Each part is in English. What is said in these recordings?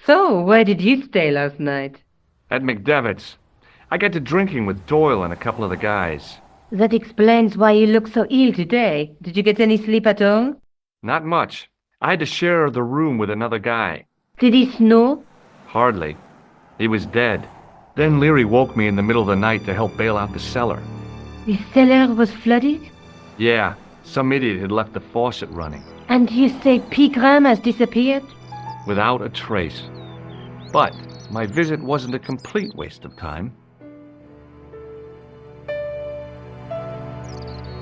So, where did you stay last night? At McDevitt's. I got to drinking with Doyle and a couple of the guys. That explains why you look so ill today. Did you get any sleep at all? Not much. I had to share the room with another guy. Did he snore? Hardly. He was dead. Then Leary woke me in the middle of the night to help bail out the cellar. The cellar was flooded? Yeah, some idiot had left the faucet running. And you say Pegram has disappeared? Without a trace. But my visit wasn't a complete waste of time.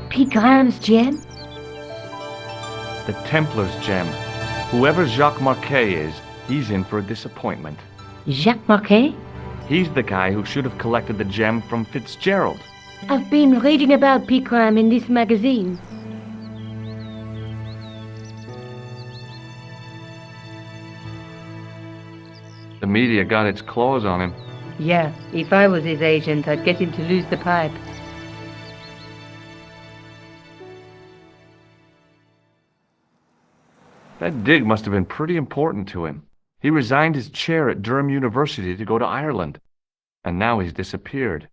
Pegram's gem? The Templars' gem. Whoever Jacques Marquet is, he's in for a disappointment. Jacques Marquet? He's the guy who should have collected the gem from Fitzgerald. I've been reading about Pegram in this magazine. The media got its claws on him. Yeah, if I was his agent, I'd get him to lose the pipe. That dig must have been pretty important to him. He resigned his chair at Durham University to go to Ireland, and now he's disappeared.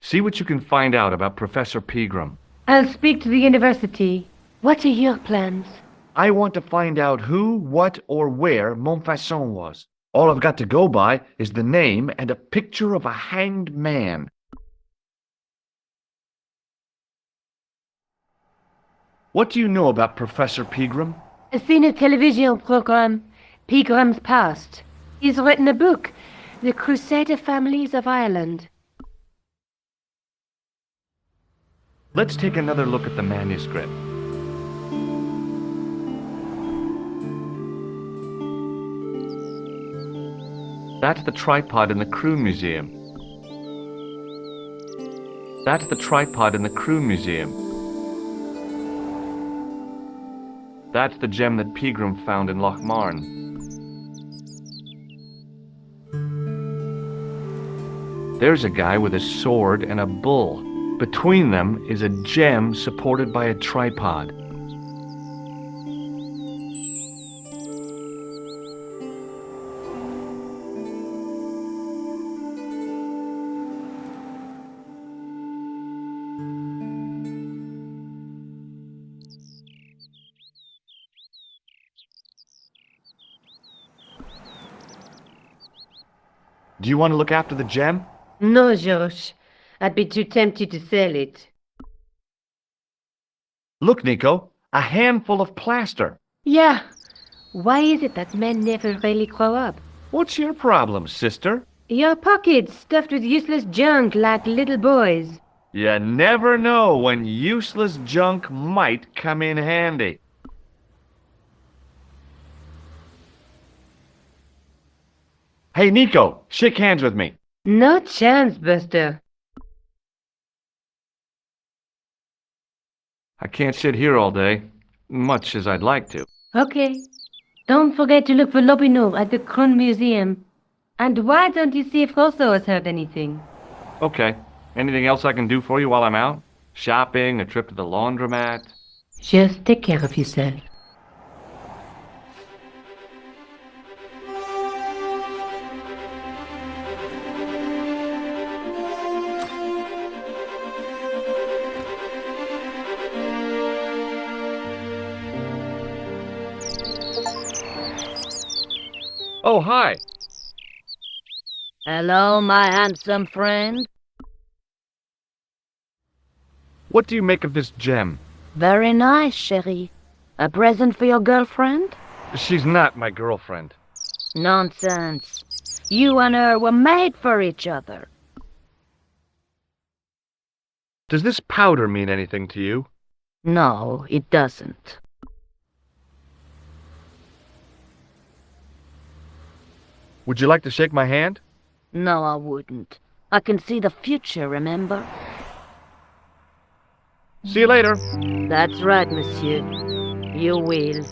See what you can find out about Professor Pegram. I'll speak to the university. What are your plans? I want to find out who, what, or where Montfaucon was. All I've got to go by is the name and a picture of a hanged man. What do you know about Professor Pegram? I've seen a television program, Pegram's Past. He's written a book, The Crusader Families of Ireland. Let's take another look at the manuscript. That's the tripod in the Crew Museum. That's the tripod in the Crew Museum. That's the gem that Pegram found in Lochmarn. There's a guy with a sword and a bull. Between them is a gem supported by a tripod. Do you want to look after the gem? No, George. I'd be too tempted to sell it. Look, Nico, a handful of plaster. Yeah. Why is it that men never really grow up? What's your problem, sister? Your pockets stuffed with useless junk like little boys. You never know when useless junk might come in handy. Hey, Nico, shake hands with me. No chance, Buster. I can't sit here all day, much as I'd like to. Okay. Don't forget to look for Lopinot at the Kron Museum. And why don't you see if Rosso has heard anything? Okay. Anything else I can do for you while I'm out? Shopping, a trip to the laundromat? Just take care of yourself. Oh, hi. Hello, my handsome friend. What do you make of this gem? Very nice, chérie. A present for your girlfriend? She's not my girlfriend. Nonsense. You and her were made for each other. Does this powder mean anything to you? No, it doesn't. Would you like to shake my hand? No, I wouldn't. I can see the future, remember? See you later. That's right, monsieur. You will.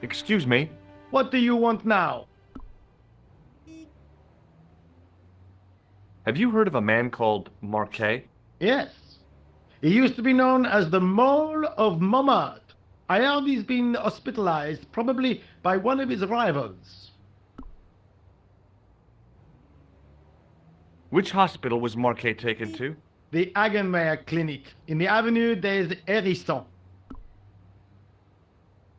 Excuse me. What do you want now? Have you heard of a man called Marquet? Yes. He used to be known as the Mole of Montmartre. I heard he's been hospitalized, probably by one of his rivals. Which hospital was Marquet taken to? The Hagenmeyer Clinic in the Avenue des Hérissons.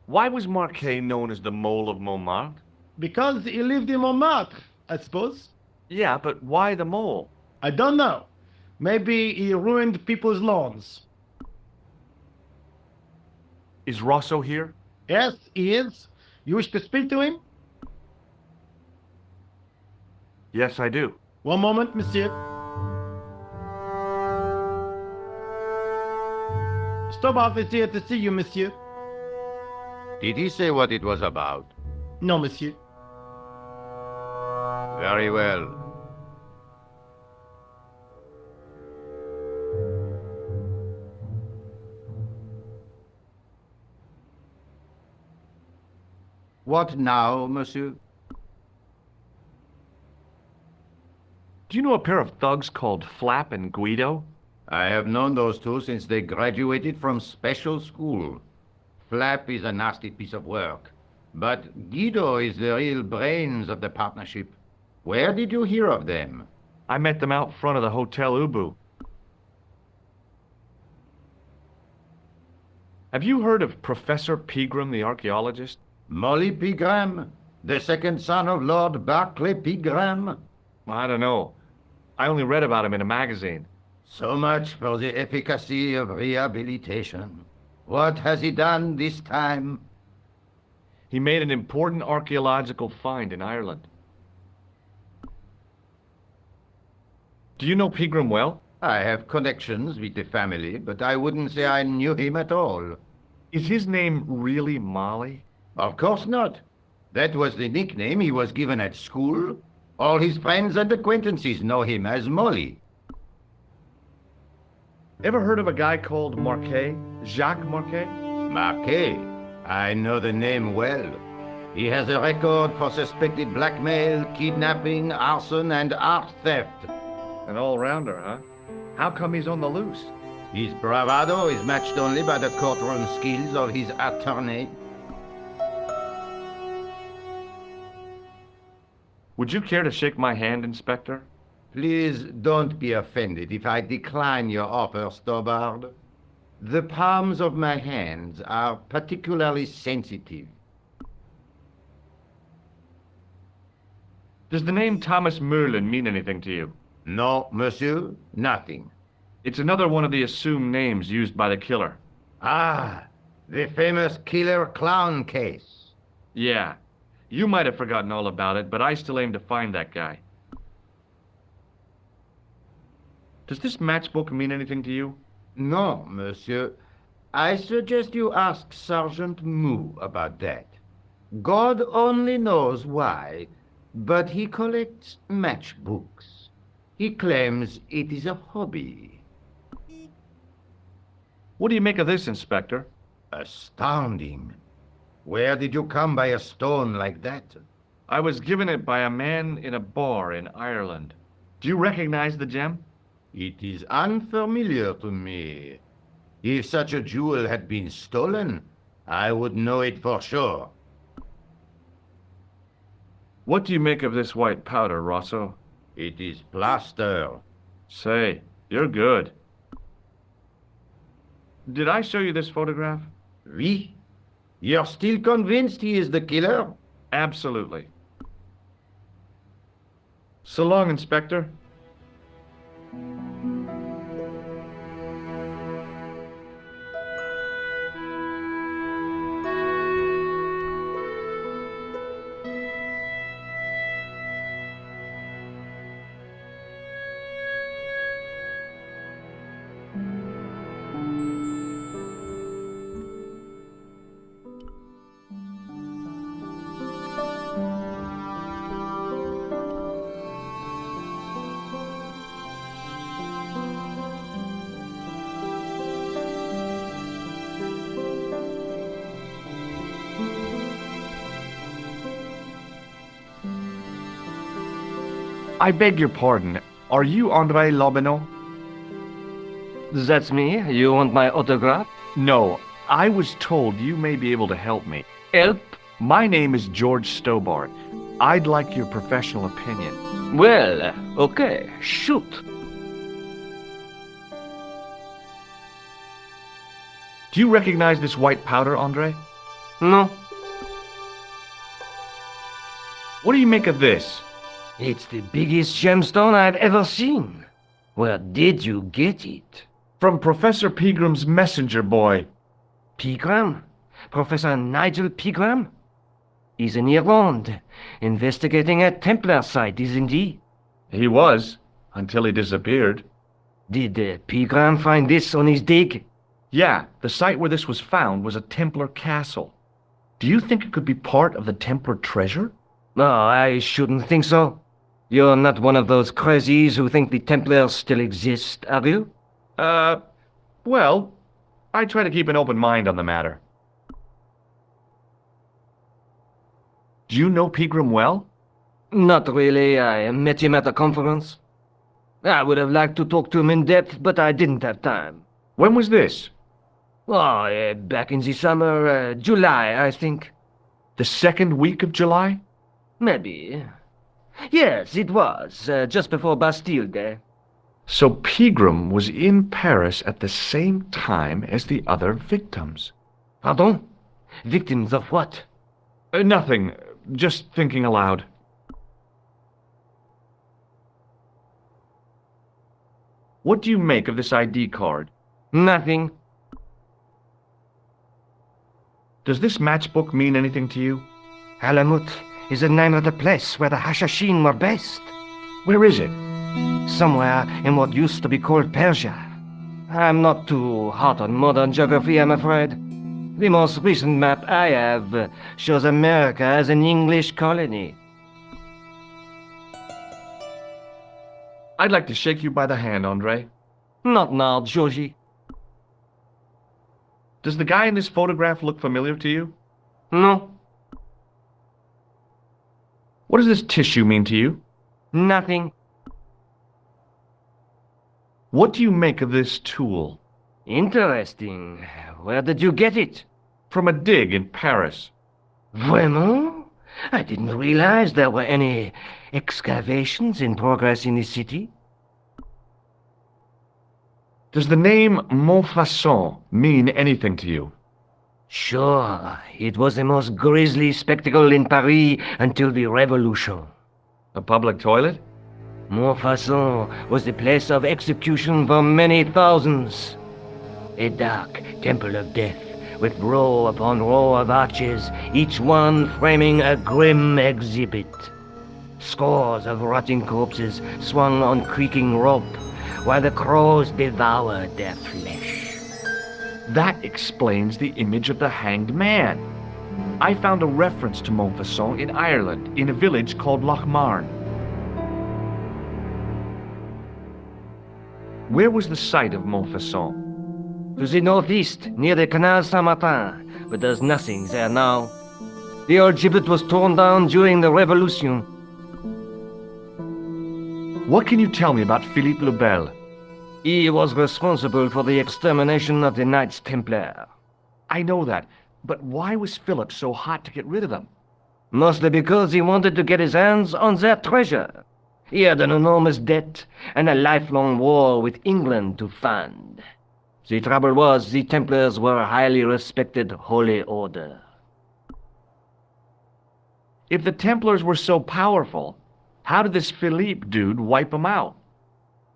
Why was Marquet known as the Mole of Montmartre? Because he lived in Montmartre, I suppose. Yeah, but why the mole? I don't know. Maybe he ruined people's lawns. Is Rosso here? Yes, he is. You wish to speak to him? Yes, I do. One moment, monsieur. Stobbart is here to see you, monsieur. Did he say what it was about? No, monsieur. Very well. What now, monsieur? Do you know a pair of thugs called Flap and Guido? I have known those two since they graduated from special school. Flap is a nasty piece of work, but Guido is the real brains of the partnership. Where did you hear of them? I met them out front of the Hotel Ubu. Have you heard of Professor Pegram, the archaeologist? Molly Pegram, the second son of Lord Barclay Pegram? I don't know. I only read about him in a magazine. So much for the efficacy of rehabilitation. What has he done this time? He made an important archaeological find in Ireland. Do you know Pegram well? I have connections with the family, but I wouldn't say I knew him at all. Is his name really Molly? Of course not. That was the nickname he was given at school. All his friends and acquaintances know him as Molly. Ever heard of a guy called Marquet? Jacques Marquet? Marquet. I know the name well. He has a record for suspected blackmail, kidnapping, arson, and art theft. An all-rounder, huh? How come he's on the loose? His bravado is matched only by the courtroom skills of his attorney. Would you care to shake my hand, Inspector? Please don't be offended if I decline your offer, Stobbart. The palms of my hands are particularly sensitive. Does the name Thomas Merlin mean anything to you? No, monsieur, nothing. It's another one of the assumed names used by the killer. Ah, the famous killer clown case. Yeah. You might have forgotten all about it, but I still aim to find that guy. Does this matchbook mean anything to you? No, monsieur. I suggest you ask Sergeant Moo about that. God only knows why, but he collects matchbooks. He claims it is a hobby. What do you make of this, Inspector? Astounding. Where did you come by a stone like that? I was given it by a man in a bar in Ireland. Do you recognize the gem? It is unfamiliar to me. If such a jewel had been stolen, I would know it for sure. What do you make of this white powder, Rosso? It is plaster. Say, you're good. Did I show you this photograph? Oui? You're still convinced he is the killer? Absolutely. So long, Inspector. I beg your pardon. Are you André Lobineau? That's me. You want my autograph? No, I was told you may be able to help me. Help? My name is George Stobbart. I'd like your professional opinion. Well, okay, shoot. Do you recognize this white powder, André? No, What do you make of this? it's the biggest gemstone I've ever seen. Where did you get it? From Professor Pegram's messenger boy. Pegram? Professor Nigel Pegram? He's in Ireland, investigating a Templar site, isn't he? He was, until he disappeared. Did Pegram find this on his dig? Yeah, the site where this was found was a Templar castle. Do you think it could be part of the Templar treasure? No, I shouldn't think so. You're not one of those crazies who think the Templars still exist, are you? Well, I try to keep an open mind on the matter. Do you know Pegram well? Not really. I met him at a conference. I would have liked to talk to him in depth, but I didn't have time. When was this? Oh, back in the summer, July, I think. The second week of July? Maybe. Yes, it was, just before Bastille Day. So Pegram was in Paris at the same time as the other victims. Pardon? Victims of what? Nothing. Just thinking aloud. What do you make of this ID card? Nothing. Does this matchbook mean anything to you? Alamut is the name of the place where the Hashashin were based. Where is it? Somewhere in what used to be called Persia. I'm not too hot on modern geography, I'm afraid. The most recent map I have shows America as an English colony. I'd like to shake you by the hand, André. Not now, Georgie. Does the guy in this photograph look familiar to you? No, What does this tissue mean to you? nothing. What do you make of this tool? Interesting. Where did you get it? From a dig in Paris. Vraiment? I didn't realize there were any excavations in progress in the city. Does the name Montfaucon mean anything to you? Sure, it was the most grisly spectacle in Paris until the Revolution. A public toilet? Montfaucon was the place of execution for many thousands. A dark temple of death, with row upon row of arches, each one framing a grim exhibit. Scores of rotting corpses swung on creaking rope, while the crows devoured their flesh. That explains the image of the hanged man. I found a reference to Montfaucon in Ireland, in a village called Lochmarn. Where was the site of Montfaucon? To the northeast, near the Canal Saint-Martin, but there's nothing there now. The old gibbet was torn down during the Revolution. What can you tell me about Philippe le Bel? He was responsible for the extermination of the Knights Templar. I know that, but why was Philip so hot to get rid of them? Mostly because he wanted to get his hands on their treasure. He had an enormous debt and a lifelong war with England to fund. The trouble was, the Templars were a highly respected holy order. If the Templars were so powerful, how did this Philippe dude wipe them out?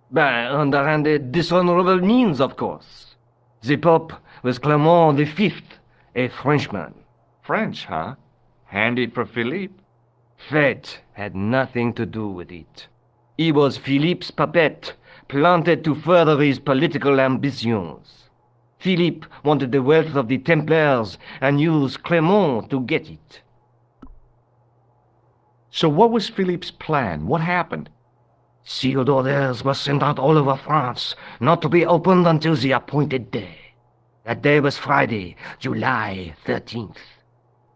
By underhanded, dishonorable means, of course. The Pope was Clement V, a Frenchman. French, huh? Handy for Philippe. Fate had nothing to do with it. He was Philippe's puppet, planted to further his political ambitions. Philippe wanted the wealth of the Templars and used Clement to get it. So what was Philippe's plan? What happened? Sealed orders were sent out all over France, not to be opened until the appointed day. That day was Friday, July 13th.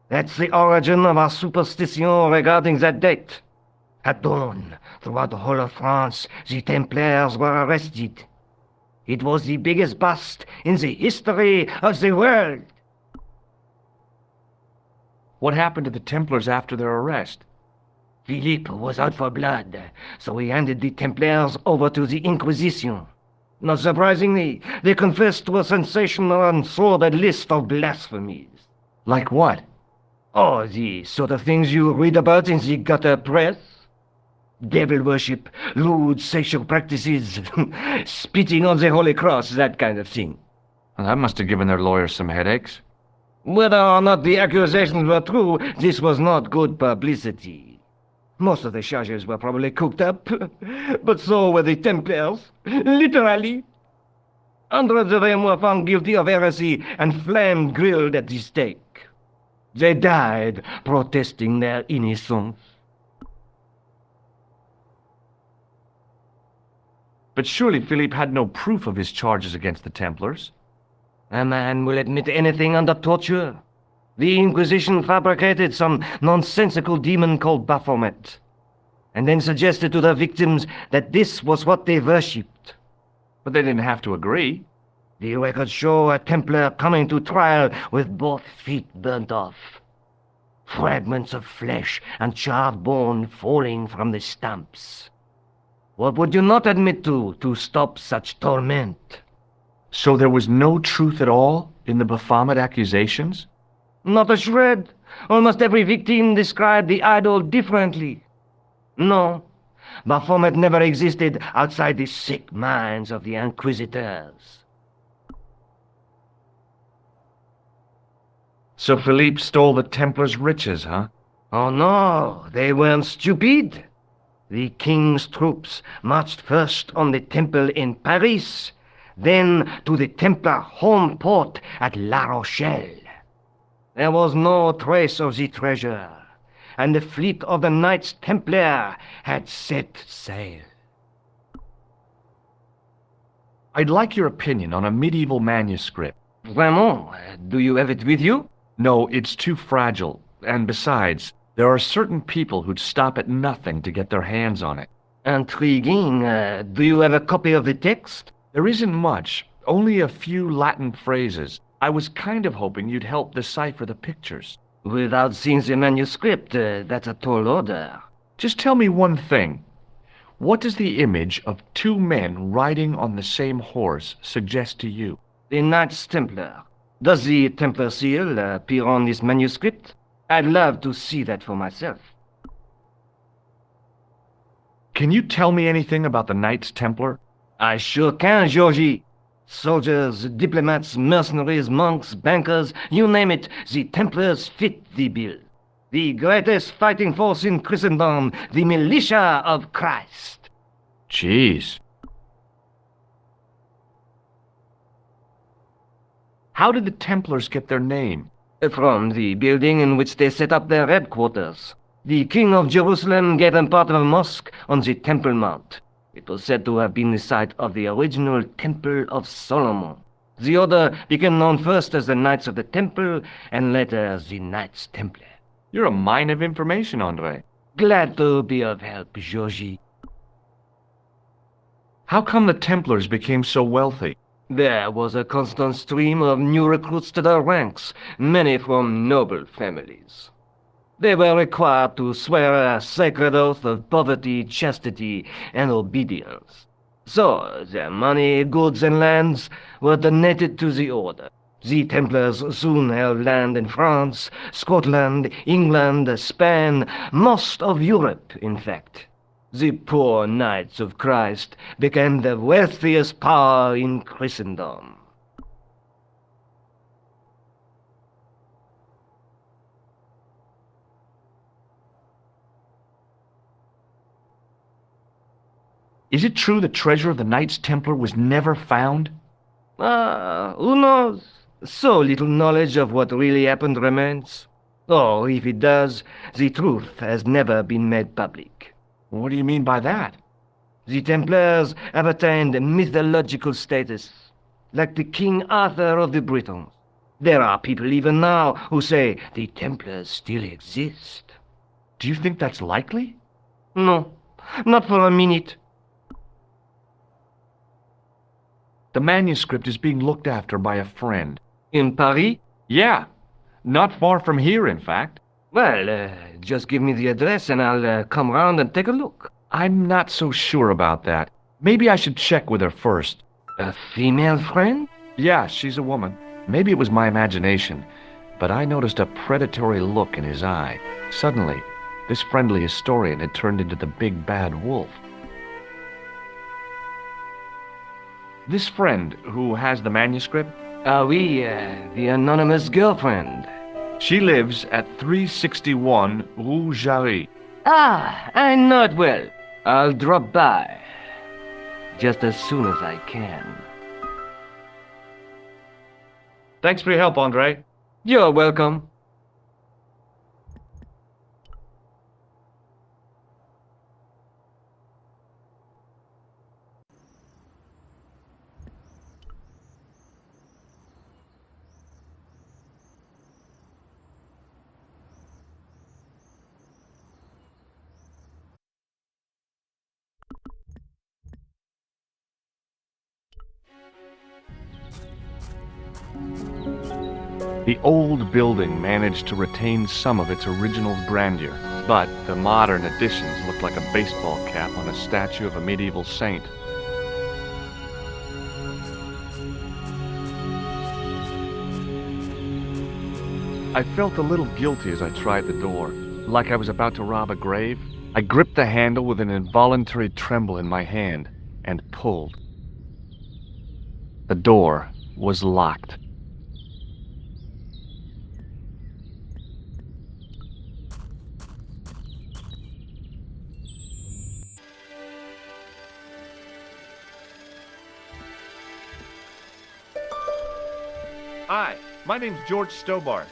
That's the origin of our superstition regarding that date. At dawn, throughout the whole of France, the Templars were arrested. It was the biggest bust in the history of the world. What happened to the Templars after their arrest? Philippe was out for blood, so he handed the Templars over to the Inquisition. Not surprisingly, they confessed to a sensational and sordid list of blasphemies. Like what? Oh, the sort of things you read about in the gutter press. Devil worship, lewd sexual practices, spitting on the Holy Cross, that kind of thing. Well, that must have given their lawyers some headaches. Whether or not the accusations were true, this was not good publicity. Most of the charges were probably cooked up, but so were the Templars, literally. Hundreds of them were found guilty of heresy and flame-grilled at the stake. They died protesting their innocence. But surely Philippe had no proof of his charges against the Templars. A man will admit anything under torture. The Inquisition fabricated some nonsensical demon called Baphomet, and then suggested to the victims that this was what they worshipped. But they didn't have to agree. The records show a Templar coming to trial with both feet burnt off. Fragments of flesh and charred bone falling from the stumps. What would you not admit to stop such torment? So there was no truth at all in the Baphomet accusations? Not a shred. Almost every victim described the idol differently. No, Baphomet never existed outside the sick minds of the Inquisitors. So Philippe stole the Templars' riches, huh? Oh no, they weren't stupid. The king's troops marched first on the temple in Paris, then to the Templar home port at La Rochelle. There was no trace of the treasure, and the fleet of the Knights Templar had set sail. I'd like your opinion on a medieval manuscript. Vraiment? Do you have it with you? No, it's too fragile, and besides, there are certain people who'd stop at nothing to get their hands on it. Intriguing. Do you have a copy of the text? There isn't much, only a few Latin phrases. I was kind of hoping you'd help decipher the pictures. Without seeing the manuscript, that's a tall order. Just tell me one thing. What does the image of two men riding on the same horse suggest to you? The Knights Templar. Does the Templar seal appear on this manuscript? I'd love to see that for myself. Can you tell me anything about the Knights Templar? I sure can, Georgie. Soldiers, diplomats, mercenaries, monks, bankers, you name it, the Templars fit the bill. The greatest fighting force in Christendom, the militia of Christ. Jeez. How did the Templars get their name? From the building in which they set up their headquarters. The King of Jerusalem gave them part of a mosque on the Temple Mount. It was said to have been the site of the original Temple of Solomon. The order became known first as the Knights of the Temple, and later as the Knights Templar. You're a mine of information, André. Glad to be of help, Georgie. How come the Templars became so wealthy? There was a constant stream of new recruits to their ranks, many from noble families. They were required to swear a sacred oath of poverty, chastity, and obedience. So, their money, goods, and lands were donated to the order. The Templars soon held land in France, Scotland, England, Spain, most of Europe, in fact. The poor Knights of Christ became the wealthiest power in Christendom. Is it true the treasure of the Knights Templar was never found? Who knows? So little knowledge of what really happened remains. Or, if it does, the truth has never been made public. What do you mean by that? The Templars have attained mythological status, like the King Arthur of the Britons. There are people even now who say the Templars still exist. Do you think that's likely? No, not for a minute. The manuscript is being looked after by a friend. In Paris? Yeah, not far from here, in fact. Well, just give me the address and I'll come round and take a look. I'm not so sure about that. Maybe I should check with her first. A female friend? Yeah, she's a woman. Maybe it was my imagination, but I noticed a predatory look in his eye. Suddenly, this friendly historian had turned into the big bad wolf. This friend who has the manuscript, Oui, the anonymous girlfriend. she lives at 361 Rue Jarry. Ah, I know it well. I'll drop by. Just as soon as I can. Thanks for your help, Andre. You're welcome. The old building managed to retain some of its original grandeur, but the modern additions looked like a baseball cap on a statue of a medieval saint. I felt a little guilty as I tried the door, like I was about to rob a grave. I gripped the handle with an involuntary tremble in my hand and pulled. The door was locked. Hi, my name's George Stobbart.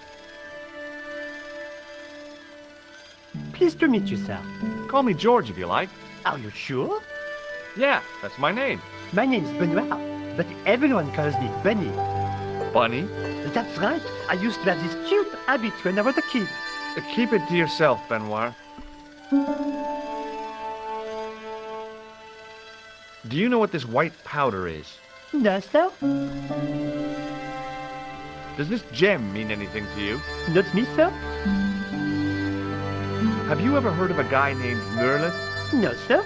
Pleased to meet you, sir. Call me George if you like. Are you sure? Yeah, that's my name. My name's Benoit, but everyone calls me Bunny. Bunny? That's right. I used to have this cute habit when I was a kid. Keep it to yourself, Benoit. Do you know what this white powder is? No, sir. Does this gem mean anything to you? Not me, sir. Have you ever heard of a guy named Merlin? No, sir.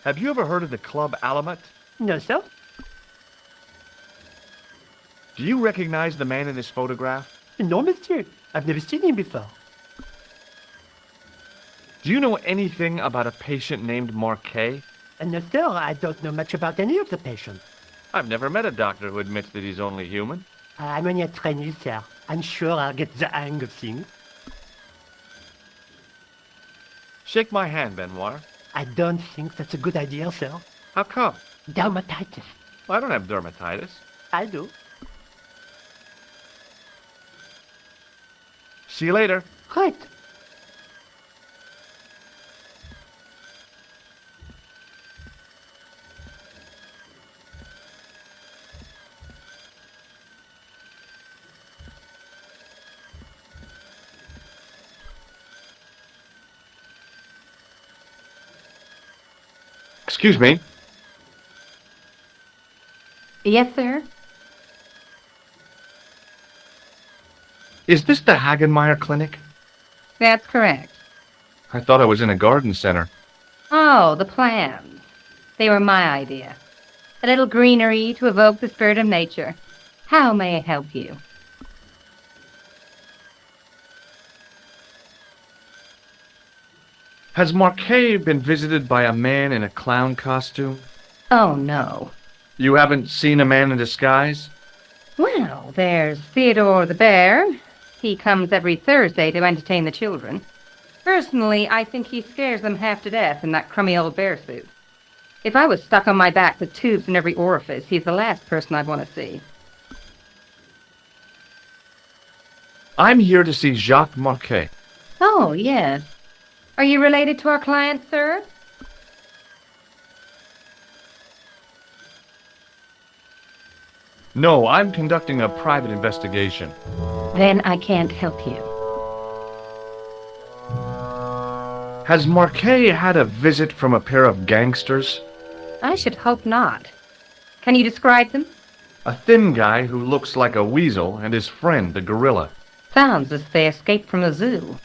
Have you ever heard of the Club Alamat? No, sir. Do you recognize the man in this photograph? No, monsieur. I've never seen him before. Do you know anything about a patient named Marquet? No, sir. I don't know much about any of the patients. I've never met a doctor who admits that he's only human. I'm only a trainee, sir. I'm sure I'll get the hang of things. Shake my hand, Benoit. I don't think that's a good idea, sir. How come? Dermatitis. I don't have dermatitis. I do. See you later. Right. Excuse me. Yes, sir. Is this the Hagenmeyer Clinic? That's correct. I thought I was in a garden center. Oh, the plans. They were my idea. A little greenery to evoke the spirit of nature. How may I help you? Has Marquet been visited by a man in a clown costume? Oh, no. You haven't seen a man in disguise? Well, there's Theodore the bear. He comes every Thursday to entertain the children. Personally, I think he scares them half to death in that crummy old bear suit. If I was stuck on my back with tubes in every orifice, he's the last person I'd want to see. I'm here to see Jacques Marquet. Oh, yes. Are you related to our client, sir? No, I'm conducting a private investigation. Then I can't help you. Has Marquet had a visit from a pair of gangsters? I should hope not. Can you describe them? A thin guy who looks like a weasel and his friend, a gorilla. Sounds as if they escaped from a zoo.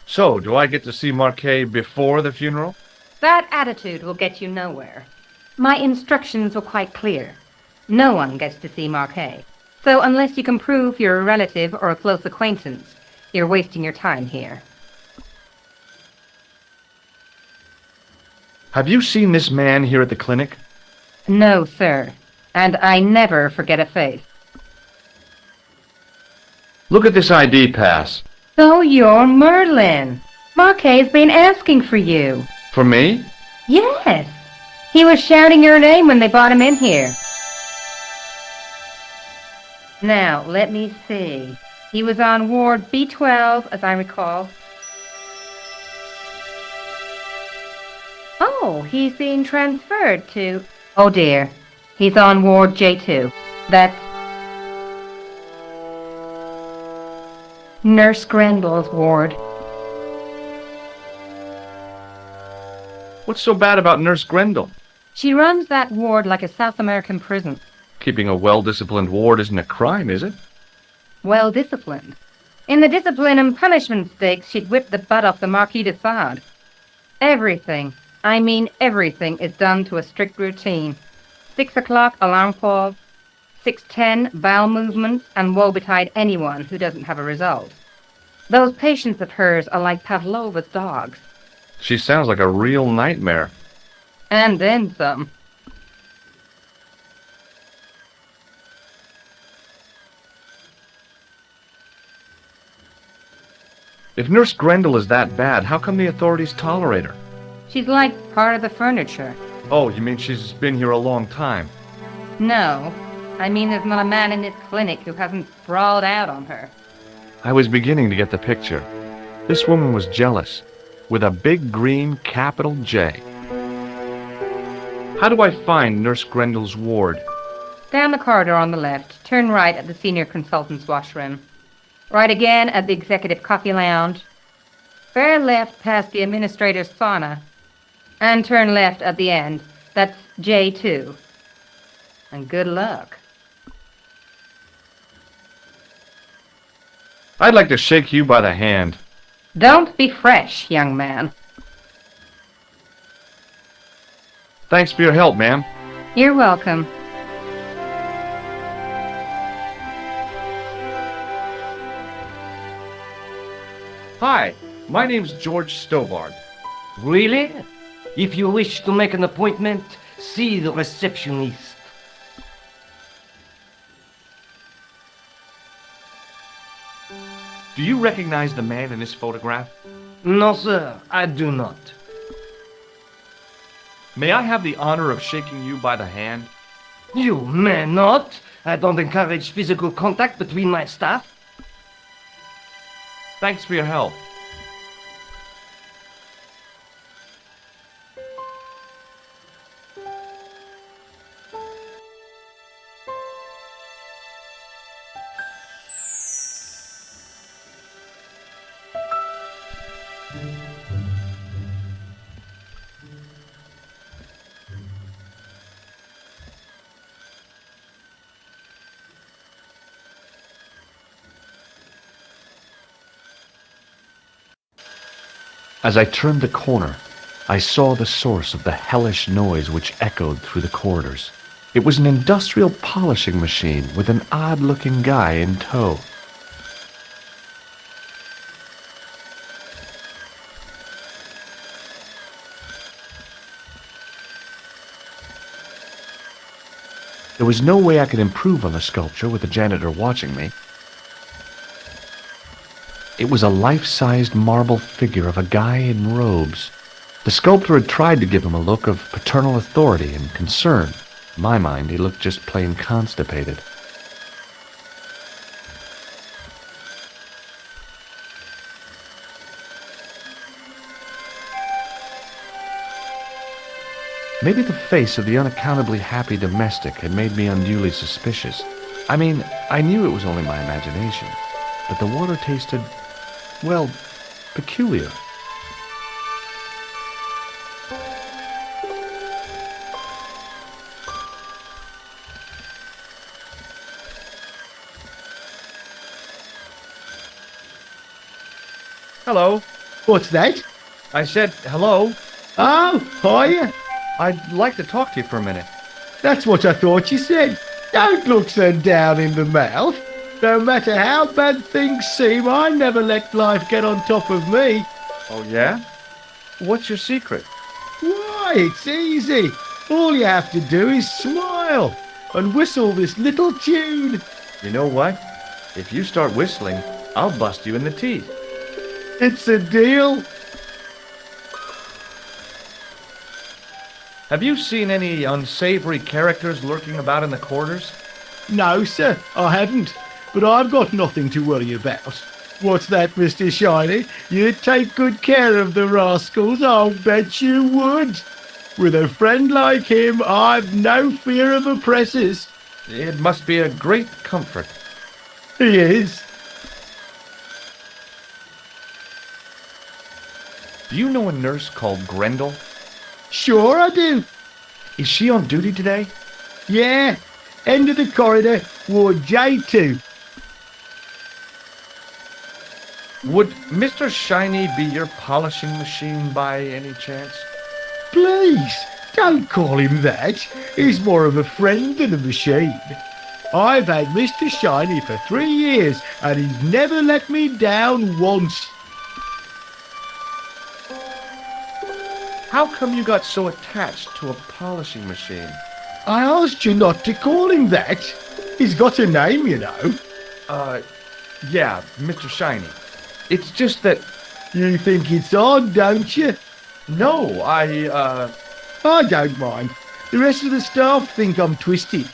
So, do I get to see Marquet before the funeral? That attitude will get you nowhere. My instructions were quite clear. No one gets to see Marquet. So unless you can prove you're a relative or a close acquaintance, you're wasting your time here. Have you seen this man here at the clinic? No, sir. And I never forget a face. Look at this ID pass. So you're Merlin. Marquet's been asking for you. For me? Yes. He was shouting your name when they brought him in here. Now, let me see. He was on Ward B12, as I recall. Oh, he's being transferred to... Oh dear. He's on Ward J2. That's... Nurse Grendel's ward. What's so bad about Nurse Grendel? She runs that ward like a South American prison. Keeping a well-disciplined ward isn't a crime, is it? Well disciplined. In the discipline and punishment stakes, she'd whip the butt off the Marquis de Sade. Everything, I mean everything, is done to a strict routine. 6 o'clock, alarm call. 6:10, bowel movement, and woe betide anyone who doesn't have a result. Those patients of hers are like Pavlova's dogs. She sounds like a real nightmare. And then some. If Nurse Grendel is that bad, how come the authorities tolerate her? She's like part of the furniture. Oh, you mean she's been here a long time? No, I mean there's not a man in this clinic who hasn't sprawled out on her. I was beginning to get the picture. This woman was jealous, with a big green capital J. How do I find Nurse Grendel's ward? Down the corridor on the left, turn right at the senior consultant's washroom. Right again at the executive coffee lounge. Fair left past the administrator's sauna. And turn left at the end. That's J2. And good luck. I'd like to shake you by the hand. Don't be fresh, young man. Thanks for your help, ma'am. You're welcome. Hi, my name's George Stobbart. Really? If you wish to make an appointment, see the receptionist. Do you recognize the man in this photograph? No, sir, I do not. May I have the honor of shaking you by the hand? You may not. I don't encourage physical contact between my staff. Thanks for your help. As I turned the corner, I saw the source of the hellish noise which echoed through the corridors. It was an industrial polishing machine with an odd-looking guy in tow. There was no way I could improve on the sculpture with the janitor watching me. It was a life-sized marble figure of a guy in robes. The sculptor had tried to give him a look of paternal authority and concern. In my mind, he looked just plain constipated. Maybe the face of the unaccountably happy domestic had made me unduly suspicious. I mean, I knew it was only my imagination, but the water tasted well, peculiar. Hello. What's that? I said hello. Oh, hiya. I'd like to talk to you for a minute. That's what I thought you said. Don't look so down in the mouth. No matter how bad things seem, I never let life get on top of me. Oh, yeah? What's your secret? Why, it's easy. All you have to do is smile and whistle this little tune. You know what? If you start whistling, I'll bust you in the teeth. It's a deal. Have you seen any unsavory characters lurking about in the quarters? No, sir, I haven't. But I've got nothing to worry about. What's that, Mr. Shiny? You'd take good care of the rascals, I'll bet you would. With a friend like him, I've no fear of oppressors. It must be a great comfort. He is. Do you know a nurse called Grendel? Sure I do. Is she on duty today? Yeah. End of the corridor, Ward J2. Would Mr. Shiny be your polishing machine by any chance? Please, don't call him that. He's more of a friend than a machine. I've had Mr. Shiny for 3 years, and he's never let me down once. How come you got so attached to a polishing machine? I asked you not to call him that. He's got a name, you know. Yeah, Mr. Shiny. It's just that... You think it's odd, don't you? No, I don't mind. The rest of the staff think I'm twisted.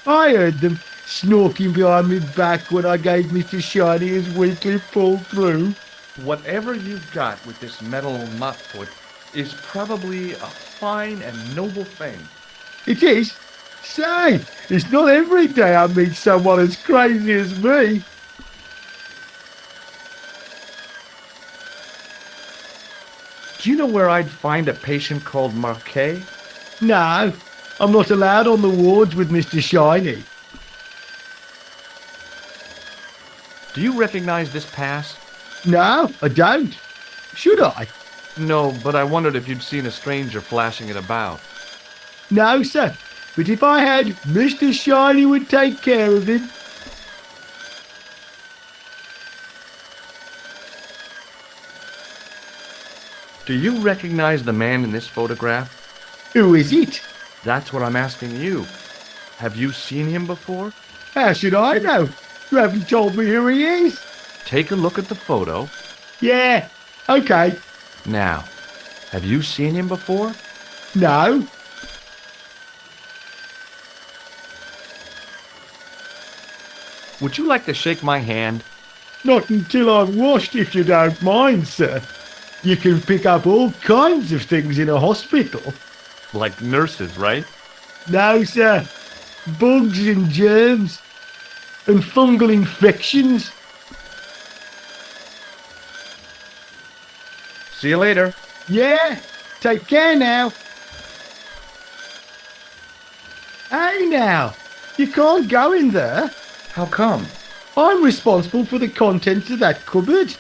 I heard them snorking behind my back when I gave Mr. Shiny his weekly pull through. Whatever you've got with this metal mopfoot is probably a fine and noble thing. It is. Say, it's not every day I meet someone as crazy as me. Do you know where I'd find a patient called Marquet? No, I'm not allowed on the wards with Mr. Shiny. Do you recognize this pass? No, I don't. Should I? No, but I wondered if you'd seen a stranger flashing it about. No, sir. But if I had, Mr. Shiny would take care of him. Do you recognize the man in this photograph? Who is it? That's what I'm asking you. Have you seen him before? How should I know? You haven't told me who he is. Take a look at the photo. Yeah, okay. Now, have you seen him before? No. Would you like to shake my hand? Not until I've washed, if you don't mind, sir. You can pick up all kinds of things in a hospital. Like nurses, right? No, sir. Bugs and germs. And fungal infections. See you later. Yeah, take care now. Hey now, you can't go in there. How come? I'm responsible for the contents of that cupboard.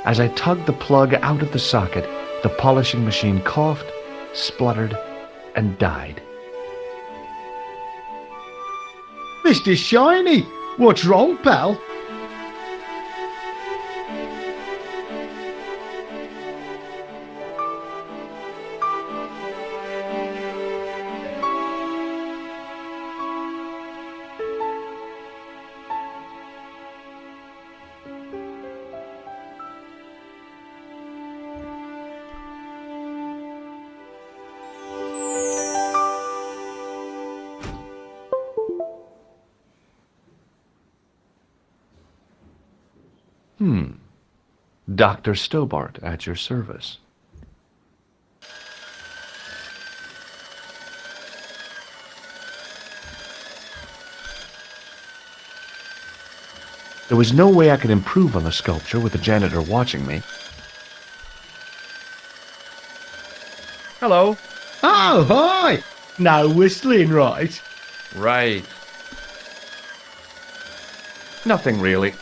As I tugged the plug out of the socket, the polishing machine coughed, spluttered, and died. Mr. Shiny, what's wrong, pal? Dr. Stobbart at your service. There was no way I could improve on the sculpture with the janitor watching me. Hello. Oh, hi! No whistling, right? Right. Nothing really.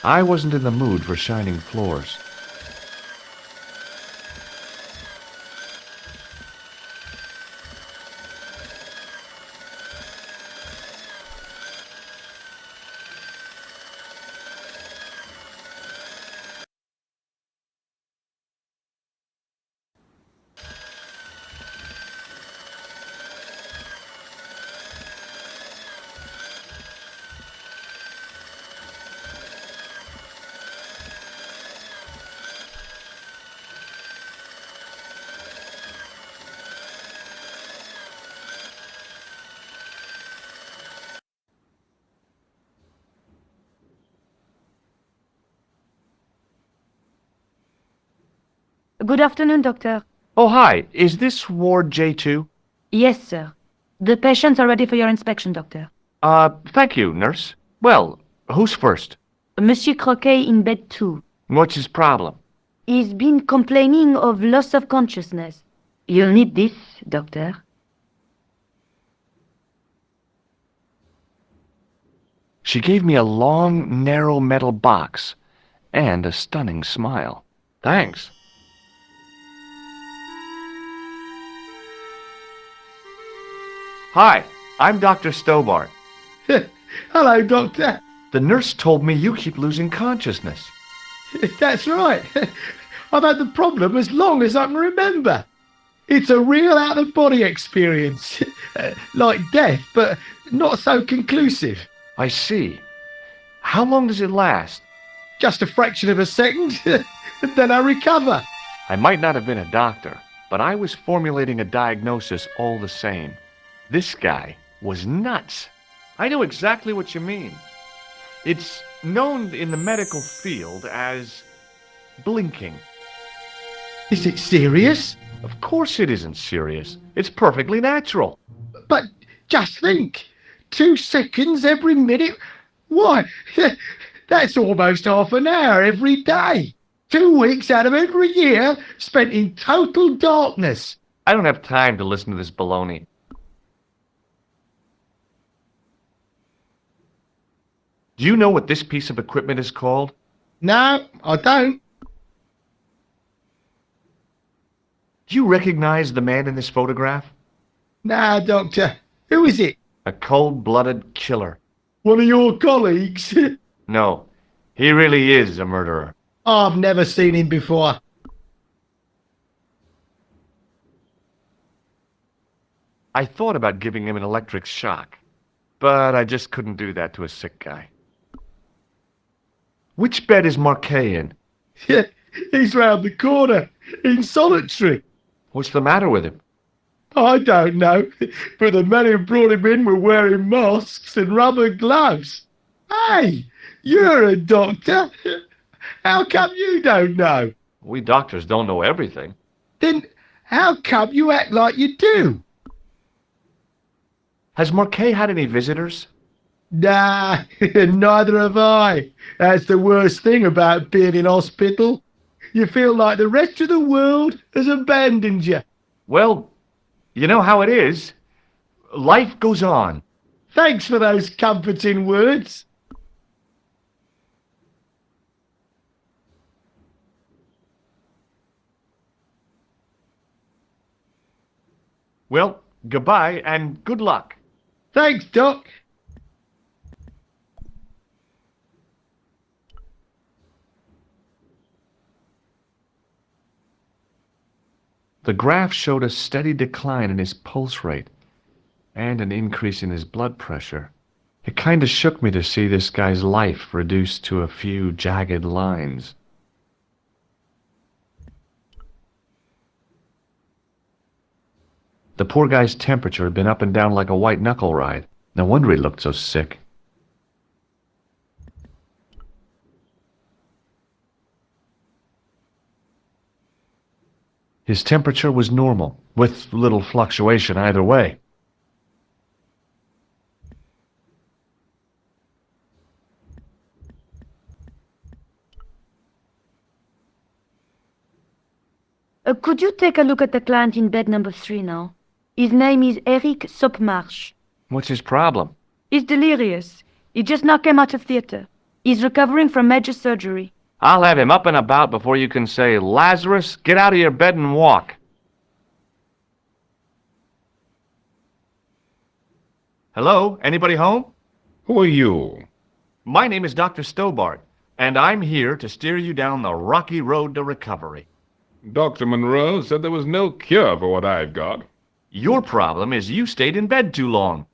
I wasn't in the mood for shining floors. Good afternoon, Doctor. Oh, hi. Is this Ward J2? Yes, sir. The patients are ready for your inspection, Doctor. Thank you, nurse. Well, who's first? Monsieur Croquet in bed 2. What's his problem? He's been complaining of loss of consciousness. You'll need this, Doctor. She gave me a long, narrow metal box and a stunning smile. Thanks. Hi, I'm Dr. Stobbart. Hello, Doctor. The nurse told me you keep losing consciousness. That's right. I've had the problem as long as I can remember. It's a real out-of-body experience. Like death, but not so conclusive. I see. How long does it last? Just a fraction of a second, and then I recover. I might not have been a doctor, but I was formulating a diagnosis all the same. This guy was nuts. I know exactly what you mean. It's known in the medical field as blinking. Is it serious? Of course it isn't serious. It's perfectly natural. But just think, 2 seconds every minute. Why, that's almost half an hour every day. 2 weeks out of every year spent in total darkness. I don't have time to listen to this baloney. Do you know what this piece of equipment is called? No, I don't. Do you recognize the man in this photograph? Nah, Doctor. Who is it? A cold-blooded killer. One of your colleagues? No, he really is a murderer. I've never seen him before. I thought about giving him an electric shock, but I just couldn't do that to a sick guy. Which bed is Marquet in? He's round the corner, in solitary. What's the matter with him? I don't know, but the men who brought him in were wearing masks and rubber gloves. Hey, you're a doctor. How come you don't know? We doctors don't know everything. Then how come you act like you do? Has Marquet had any visitors? Nah, neither have I. That's the worst thing about being in hospital. You feel like the rest of the world has abandoned you. Well, you know how it is. Life goes on. Thanks for those comforting words. Well, goodbye and good luck. Thanks, Doc. The graph showed a steady decline in his pulse rate and an increase in his blood pressure. It kind of shook me to see this guy's life reduced to a few jagged lines. The poor guy's temperature had been up and down like a white knuckle ride. No wonder he looked so sick. His temperature was normal, with little fluctuation either way. Could you take a look at the client in bed number 3 now? His name is Eric Sopmarsh. What's his problem? He's delirious. He just now came out of theater. He's recovering from major surgery. I'll have him up and about before you can say, Lazarus, get out of your bed and walk. Hello? Anybody home? Who are you? My name is Dr. Stobbart, and I'm here to steer you down the rocky road to recovery. Dr. Monroe said there was no cure for what I've got. Your problem is you stayed in bed too long.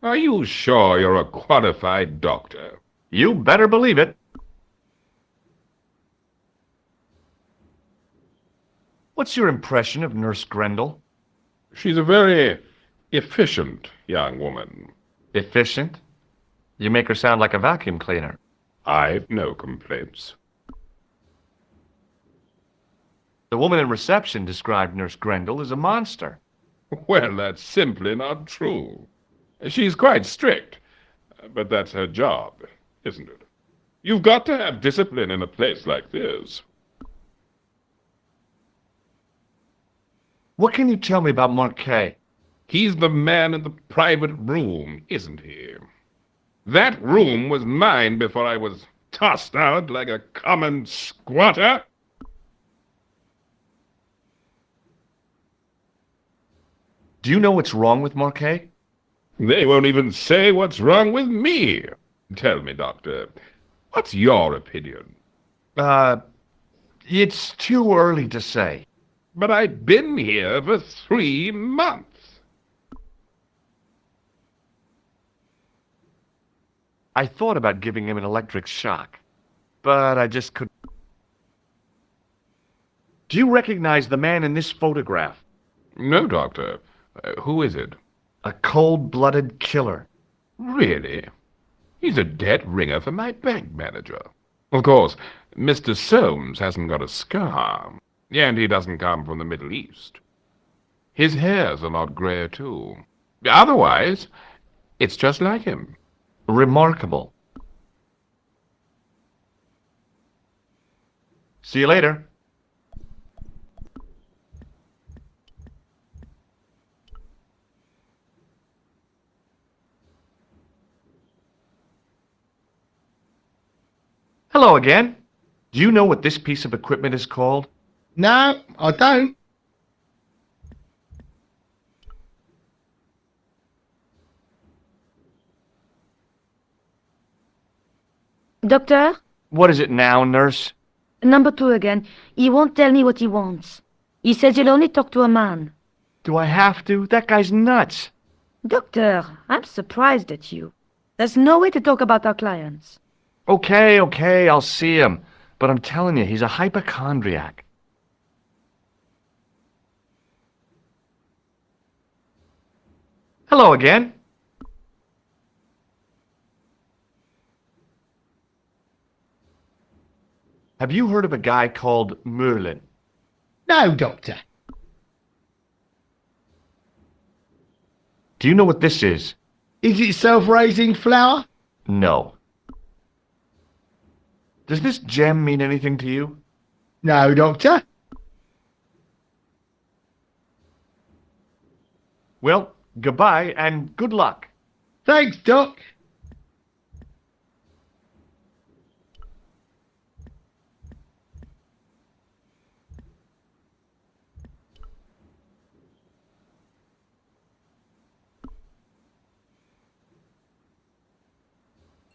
Are you sure you're a qualified doctor? You better believe it. What's your impression of Nurse Grendel? She's a very efficient young woman. Efficient? You make her sound like a vacuum cleaner. I've no complaints. The woman in reception described Nurse Grendel as a monster. Well, that's simply not true. She's quite strict, but that's her job, isn't it? You've got to have discipline in a place like this. What can you tell me about Marquet? He's the man in the private room, isn't he? That room was mine before I was tossed out like a common squatter. Do you know what's wrong with Marquet? They won't even say what's wrong with me. Tell me, Doctor, what's your opinion? It's too early to say. But I've been here for 3 months. I thought about giving him an electric shock, but I just couldn't. Do you recognize the man in this photograph? No, Doctor. Who is it? A cold-blooded killer. Really? He's a debt ringer for my bank manager. Of course, Mr. Soames hasn't got a scar, and he doesn't come from the Middle East. His hair's a lot grayer, too. Otherwise, it's just like him. Remarkable. See you later. Hello again. Do you know what this piece of equipment is called? No, I don't. Doctor? What is it now, nurse? Number 2 again. He won't tell me what he wants. He says he'll only talk to a man. Do I have to? That guy's nuts. Doctor, I'm surprised at you. There's no way to talk about our clients. Okay, I'll see him. But I'm telling you, he's a hypochondriac. Hello again. Have you heard of a guy called Merlin? No, Doctor. Do you know what this is? Is it self-raising flour? No. Does this gem mean anything to you? No, Doctor. Well, goodbye and good luck. Thanks, Doc.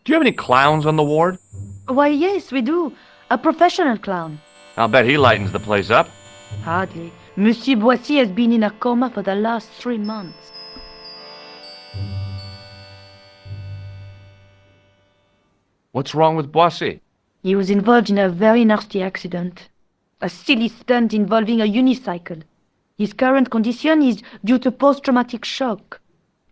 Do you have any clowns on the ward? Why, yes, we do. A professional clown. I'll bet he lightens the place up. Hardly. Monsieur Boissy has been in a coma for the last 3 months. What's wrong with Boissy? He was involved in a very nasty accident. A silly stunt involving a unicycle. His current condition is due to post-traumatic shock.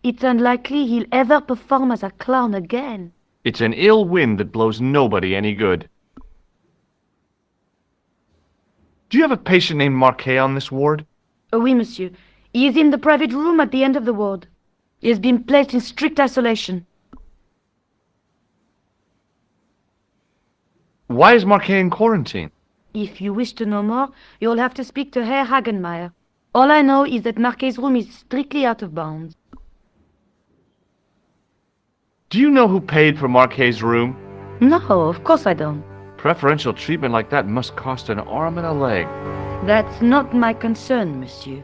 It's unlikely he'll ever perform as a clown again. It's an ill wind that blows nobody any good. Do you have a patient named Marquet on this ward? Oui, monsieur. He is in the private room at the end of the ward. He has been placed in strict isolation. Why is Marquet in quarantine? If you wish to know more, you'll have to speak to Herr Hagenmeier. All I know is that Marquet's room is strictly out of bounds. Do you know who paid for Marquet's room? No, of course I don't. Preferential treatment like that must cost an arm and a leg. That's not my concern, monsieur.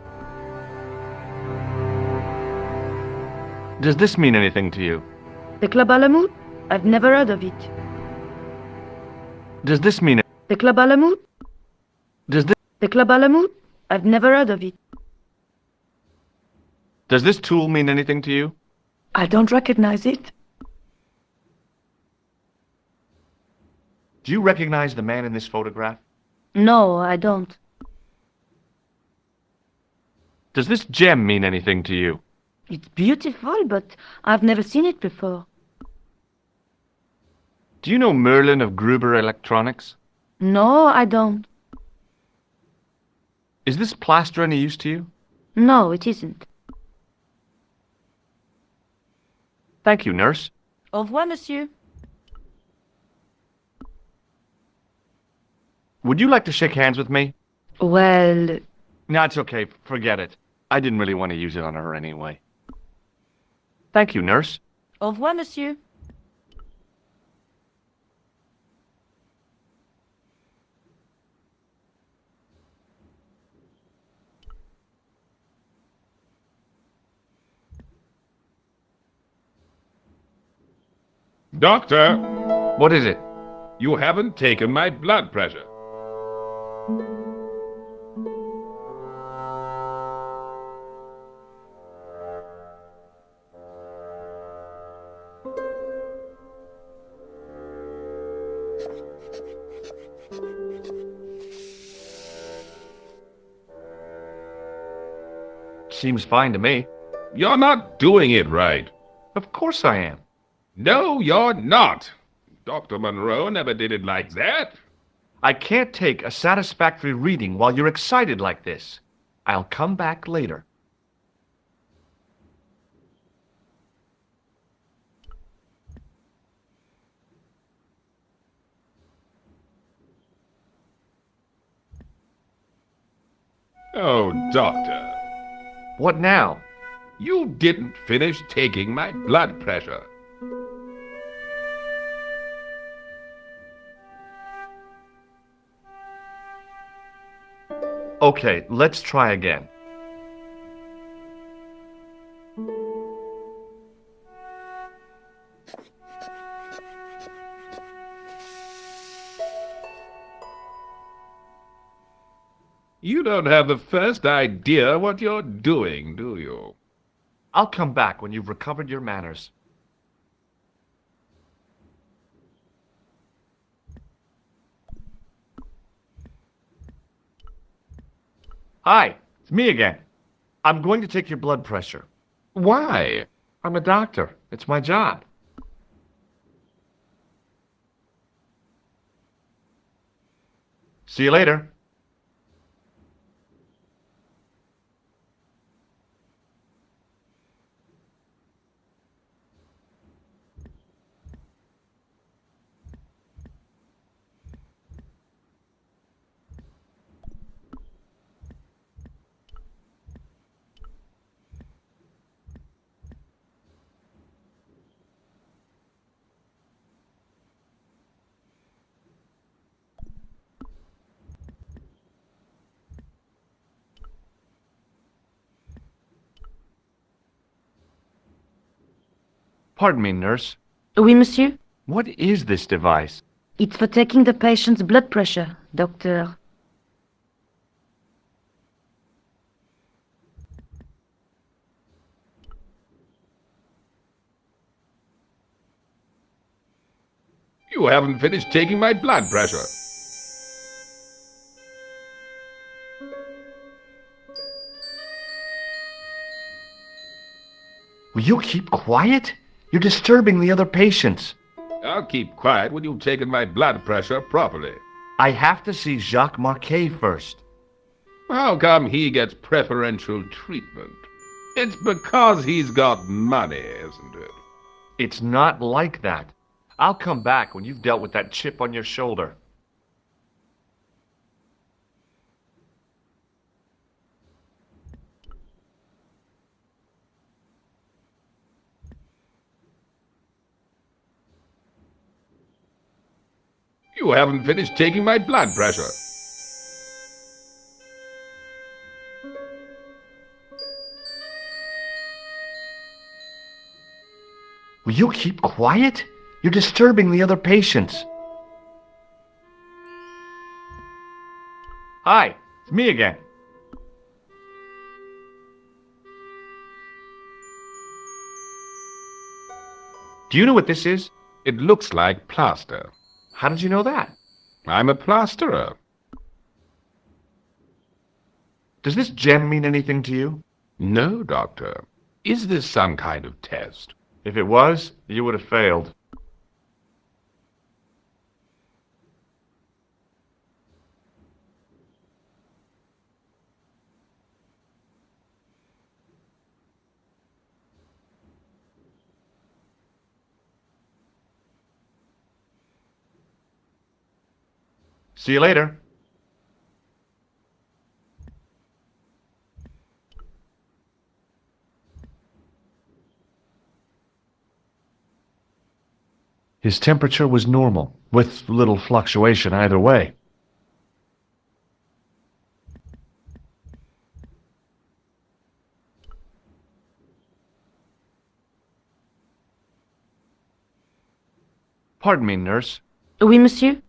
Does this mean anything to you? The Club Alamut? I've never heard of it. Does this mean... The Club Alamut? Does this... The Club Alamut? I've never heard of it. Does this tool mean anything to you? I don't recognize it. Do you recognize the man in this photograph? No, I don't. Does this gem mean anything to you? It's beautiful, but I've never seen it before. Do you know Merlin of Gruber Electronics? No, I don't. Is this plaster any use to you? No, it isn't. Thank you, nurse. Au revoir, monsieur. Would you like to shake hands with me? Well, No, it's okay. Forget it. I didn't really want to use it on her anyway. Thank you, nurse. au revoir, monsieur. Doctor, What is it? you haven't taken my blood pressure. Seems fine to me. You're not doing it right. Of course I am. No, you're not. Dr. Monroe never did it like that. I can't take a satisfactory reading while you're excited like this. I'll come back later. Oh, Doctor, What now? you didn't finish taking my blood pressure. Okay, let's try again. You don't have the first idea what you're doing, do you? I'll come back when you've recovered your manners. Hi, it's me again. I'm going to take your blood pressure. Why? I'm a doctor. It's my job. See you later. Pardon me, nurse. Oui, monsieur? What is this device? It's for taking the patient's blood pressure, doctor. You haven't finished taking my blood pressure. Will you keep quiet? You're disturbing the other patients. I'll keep quiet when you've taken my blood pressure properly. I have to see Jacques Marquet first. How come he gets preferential treatment? It's because he's got money, isn't it? It's not like that. I'll come back when you've dealt with that chip on your shoulder. You haven't finished taking my blood pressure. Will you keep quiet? You're disturbing the other patients. Hi, it's me again. Do you know what this is? It looks like plaster. How did you know that? I'm a plasterer. Does this gem mean anything to you? No, Doctor. Is this some kind of test? If it was, you would have failed. See you later. His temperature was normal, with little fluctuation either way. Pardon me, nurse. Oui, monsieur?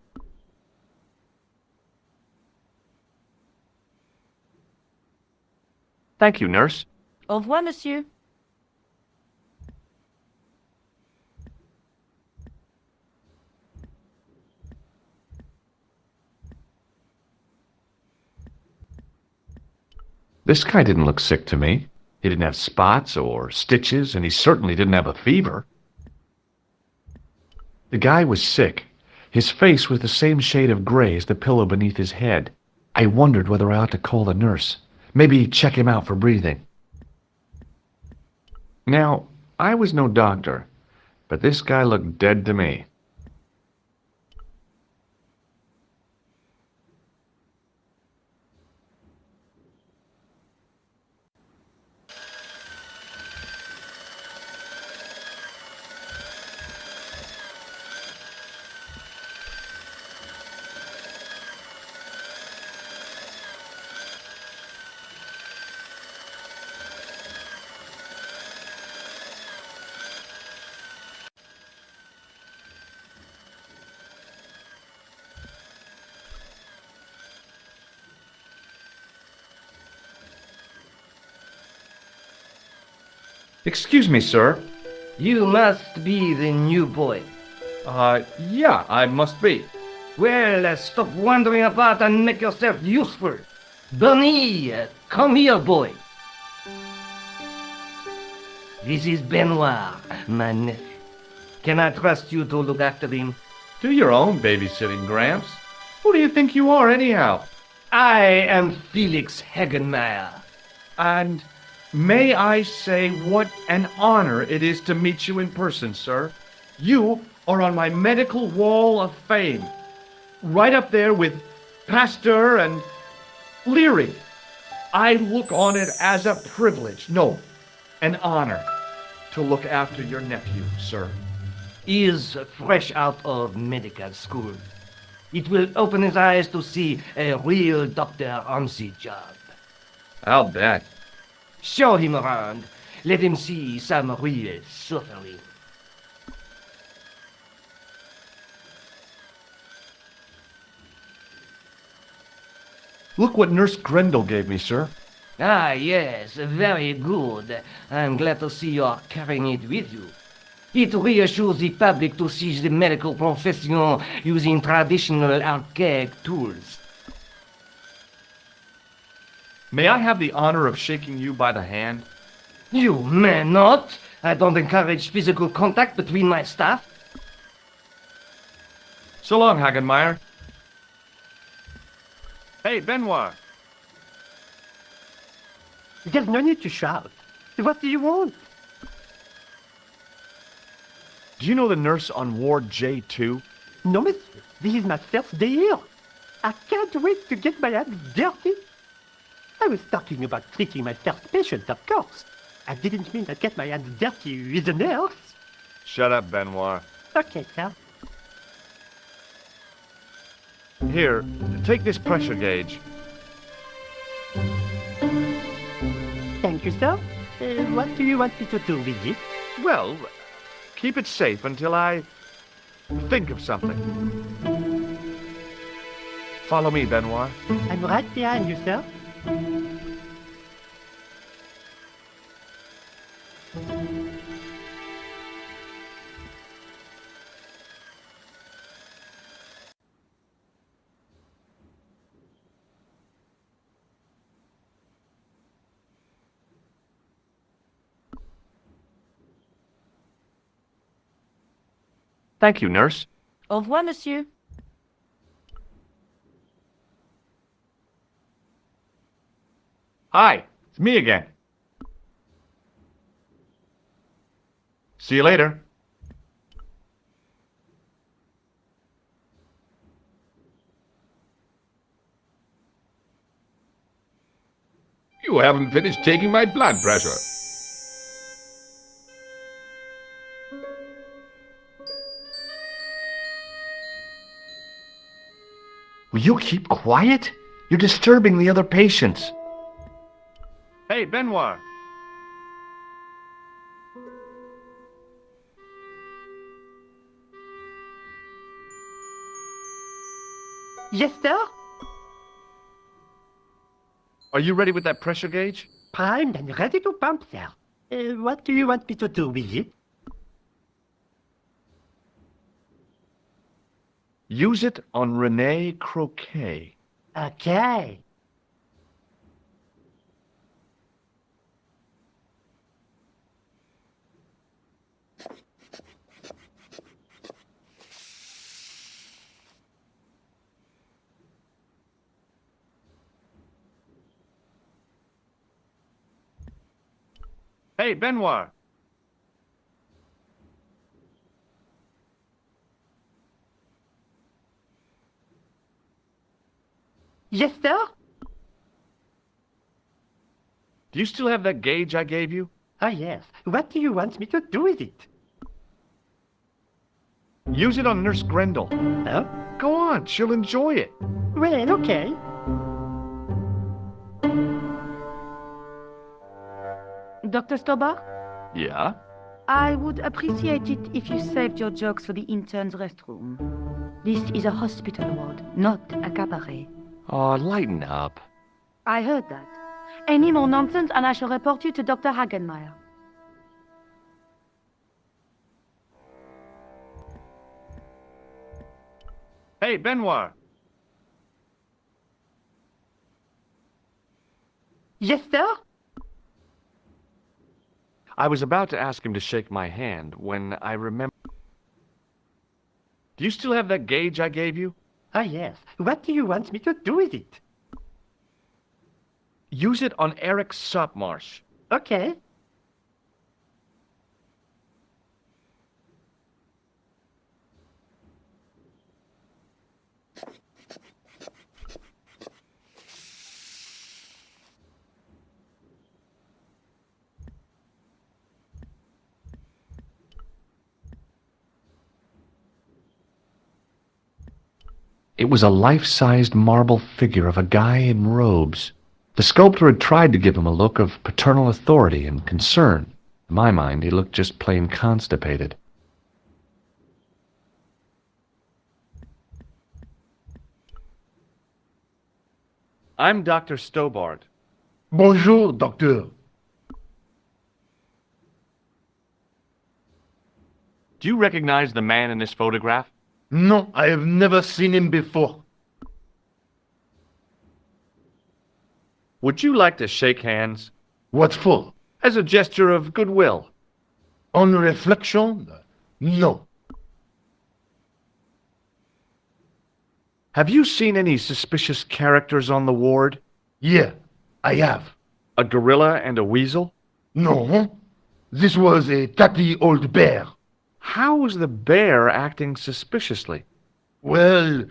Thank you, nurse. Au revoir, monsieur. This guy didn't look sick to me. He didn't have spots or stitches, and he certainly didn't have a fever. The guy was sick. His face was the same shade of gray as the pillow beneath his head. I wondered whether I ought to call the nurse. Maybe check him out for breathing. Now, I was no doctor, but this guy looked dead to me. Excuse me, sir. You must be the new boy. Yeah, I must be. Well, stop wandering about and make yourself useful. Bunny, come here, boy. This is Benoit, my nephew. Can I trust you to look after him? Do your own babysitting, Gramps. Who do you think you are, anyhow? I am Felix Hagenmeyer. And may I say what an honor it is to meet you in person, sir. You are on my medical wall of fame. Right up there with Pasteur and Leary. I look on it as a privilege, no, an honor, to look after your nephew, sir. He is fresh out of medical school. It will open his eyes to see a real doctor on the job. I'll bet. Show him around. Let him see some real suffering. Look what Nurse Grendel gave me, sir. Ah, yes, very good. I'm glad to see you're carrying it with you. It reassures the public to see the medical profession using traditional archaic tools. May I have the honor of shaking you by the hand? You may not. I don't encourage physical contact between my staff. So long, Hagenmeyer. Hey, Benoit. There's no need to shout. What do you want? Do you know the nurse on Ward J2? No, monsieur. This is my first day here. I can't wait to get my hands dirty. I was talking about treating my first patient, of course. I didn't mean I'd get my hands dirty with a nurse. Shut up, Benoit. Okay, sir. Here, take this pressure gauge. Thank you, sir. What do you want me to do with it? Well, keep it safe until I think of something. Follow me, Benoit. I'm right behind you, sir. Thank you, nurse. Au revoir, monsieur. Hi, it's me again. See you later. You haven't finished taking my blood pressure. Will you keep quiet? You're disturbing the other patients. Hey, Benoit. Yes, sir. Are you ready with that pressure gauge? Primed and ready to pump, sir. What do you want me to do with it? Use it on Rene Croquet. Okay. Hey, Benoit! Yes, sir? Do you still have that gauge I gave you? Ah, yes. What do you want me to do with it? Use it on Nurse Grendel. Huh? Go on, she'll enjoy it. Well, okay. Dr. Stobbart, Yeah? I would appreciate it if you saved your jokes for the intern's restroom. This is a hospital ward, not a cabaret. Oh, lighten up. I heard that. Any more nonsense and I shall report you to Dr. Hagenmeyer. Hey, Benoit! Yes, sir? I was about to ask him to shake my hand when I remembered. Do you still have that gauge I gave you? Ah, yes. What do you want me to do with it? Use it on Eric Sopmarsh. Okay. It was a life-sized marble figure of a guy in robes. The sculptor had tried to give him a look of paternal authority and concern. In my mind, he looked just plain constipated. I'm Dr. Stobbart. Bonjour, docteur. Do you recognize the man in this photograph? No, I have never seen him before. Would you like to shake hands? What for? As a gesture of goodwill. On reflection? No. Have you seen any suspicious characters on the ward? Yeah, I have. A gorilla and a weasel? No. This was a tatty old bear. How was the bear acting suspiciously? Well,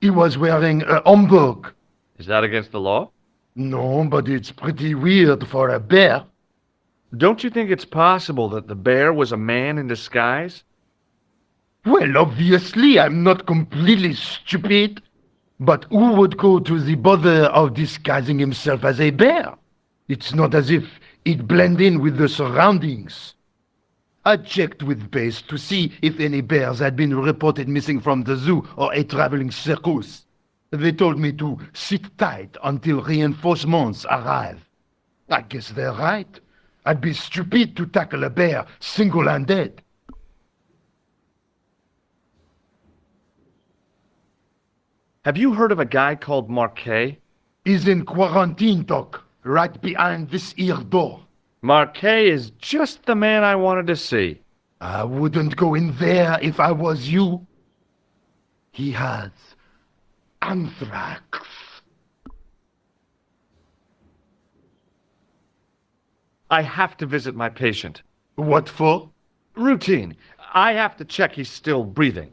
he was wearing a homburg. Is that against the law? No, but it's pretty weird for a bear. Don't you think it's possible that the bear was a man in disguise? Well, obviously, I'm not completely stupid. But who would go to the bother of disguising himself as a bear? It's not as if he'd blend in with the surroundings. I checked with base to see if any bears had been reported missing from the zoo or a traveling circus. They told me to sit tight until reinforcements arrive. I guess they're right. I'd be stupid to tackle a bear single-handed. Have you heard of a guy called Marquet? He's in quarantine, Doc, right behind this here door. Marquet is just the man I wanted to see. I wouldn't go in there if I was you. He has anthrax. I have to visit my patient. What for? Routine. I have to check he's still breathing.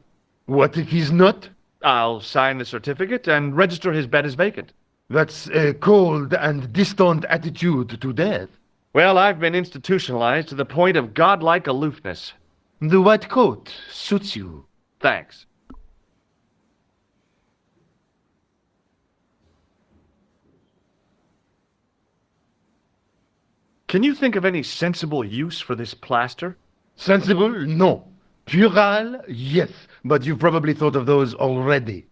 What if he's not? I'll sign the certificate and register his bed as vacant. That's a cold and distant attitude to death. Well, I've been institutionalized to the point of godlike aloofness. The white coat suits you. Thanks. Can you think of any sensible use for this plaster? Sensible? No. Puerile? Yes. But you've probably thought of those already.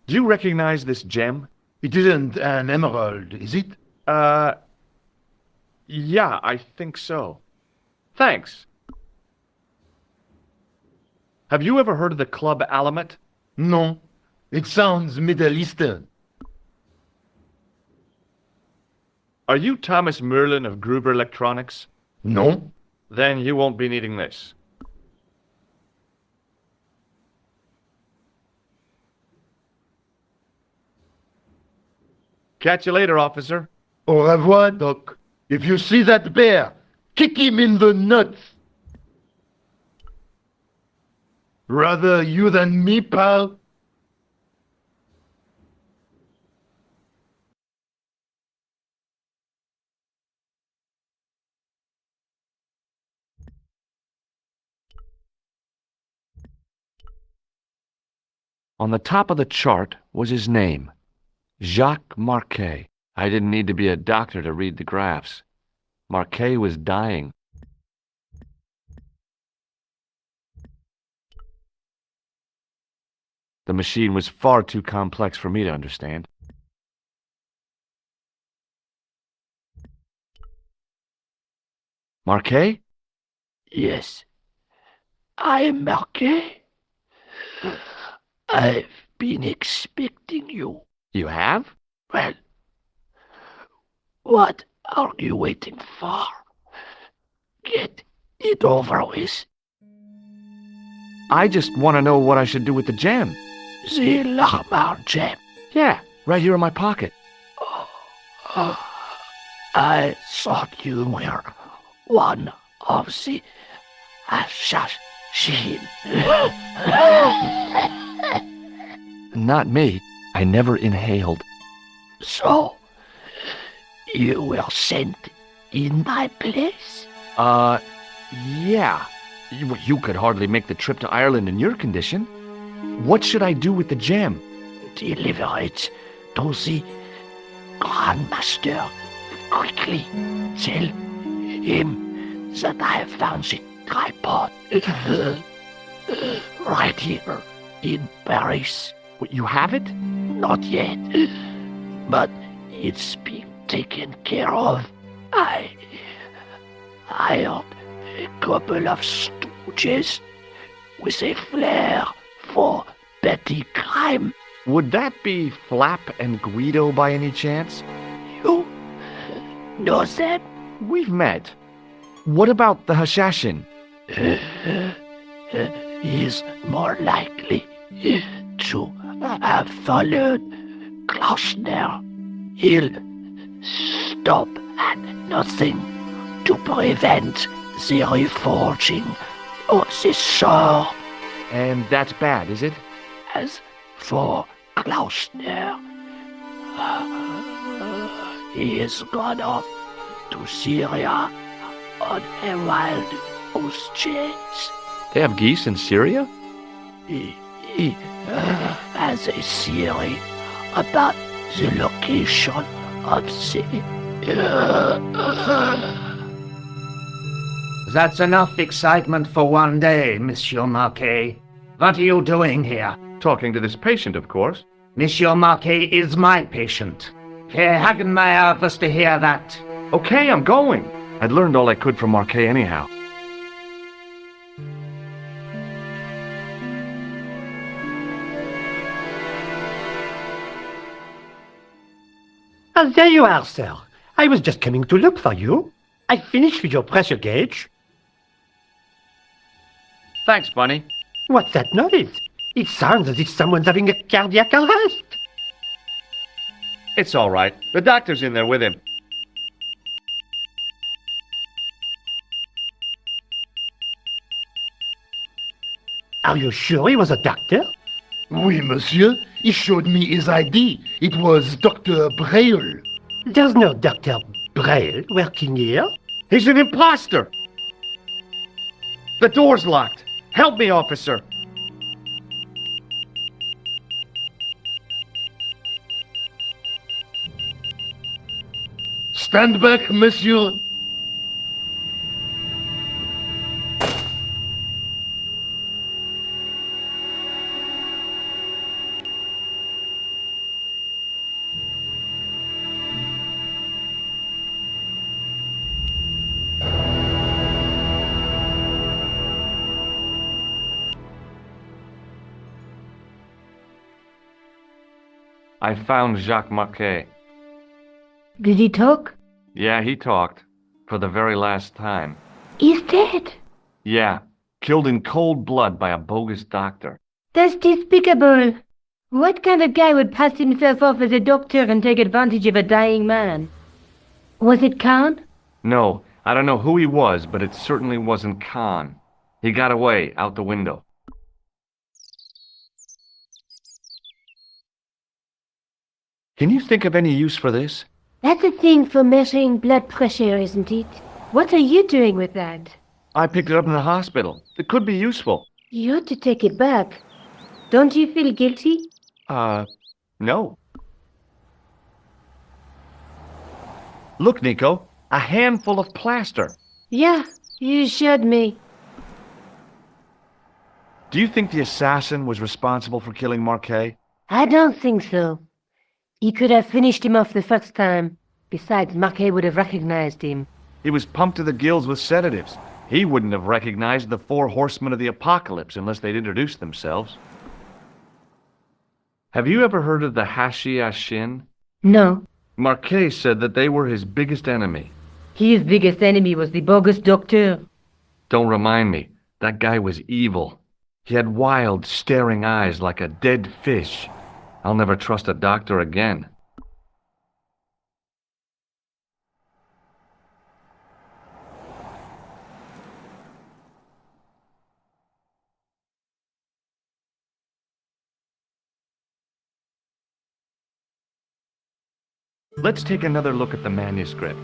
Do you recognize this gem? It isn't an emerald, is it? Yeah, I think so. Thanks. Have you ever heard of the Club Alamet? No. It sounds Middle Eastern. Are you Thomas Merlin of Gruber Electronics? No. Then you won't be needing this. Catch you later, officer. Au revoir, Doc. If you see that bear, kick him in the nuts. Rather you than me, pal. On the top of the chart was his name, Jacques Marquet. I didn't need to be a doctor to read the graphs. Marquet was dying. The machine was far too complex for me to understand. Marquet? Yes, I am Marquet. I've been expecting you. You have? Well, what are you waiting for? Get it over with. I just want to know what I should do with the gem. The Lamar gem. Yeah, right here in my pocket. I thought you were one of the assassins. Not me. I never inhaled. So, you were sent in my place? Yeah. You could hardly make the trip to Ireland in your condition. What should I do with the gem? Deliver it to the Grand Master quickly. Tell him that I have found the tripod right here in Paris. You have it? Not yet, but it's being taken care of. I hired a couple of stooges with a flair for petty crime. Would that be Flap and Guido by any chance? You know them? We've met. What about the Hashashin? He's more likely to have followed Klausner. He'll stop at nothing to prevent the reforging of the sword. And that's bad, is it? As for Klausner, he has gone off to Syria on a wild goose chase. They have geese in Syria? He has a theory about the location of the... That's enough excitement for one day, Monsieur Marquet. What are you doing here? Talking to this patient, of course. Monsieur Marquet is my patient. Herr Hagenmeyer was to hear that. Okay, I'm going. I'd learned all I could from Marquet anyhow. Ah, there you are, sir. I was just coming to look for you. I finished with your pressure gauge. Thanks, Bunny. What's that noise? It sounds as if someone's having a cardiac arrest. It's all right. The doctor's in there with him. Are you sure he was a doctor? Oui, monsieur. He showed me his ID. It was Dr. Braille. There's no Dr. Braille working here. He's an imposter! The door's locked. Help me, officer. Stand back, monsieur. I found Jacques Marquet. Did he talk? Yeah, he talked. For the very last time. He's dead. Yeah, killed in cold blood by a bogus doctor. That's despicable. What kind of guy would pass himself off as a doctor and take advantage of a dying man? Was it Khan? No, I don't know who he was, but it certainly wasn't Khan. He got away, out the window. Can you think of any use for this? That's a thing for measuring blood pressure, isn't it? What are you doing with that? I picked it up in the hospital. It could be useful. You ought to take it back. Don't you feel guilty? No. Look, Nico, a handful of plaster. Yeah, you showed me. Do you think the assassin was responsible for killing Marquet? I don't think so. He could have finished him off the first time. Besides, Marquet would have recognized him. He was pumped to the gills with sedatives. He wouldn't have recognized the 4 horsemen of the apocalypse unless they'd introduced themselves. Have you ever heard of the Hashi-Ashin? No. Marquet said that they were his biggest enemy. His biggest enemy was the bogus doctor. Don't remind me. That guy was evil. He had wild, staring eyes like a dead fish. I'll never trust a doctor again. Let's take another look at the manuscript.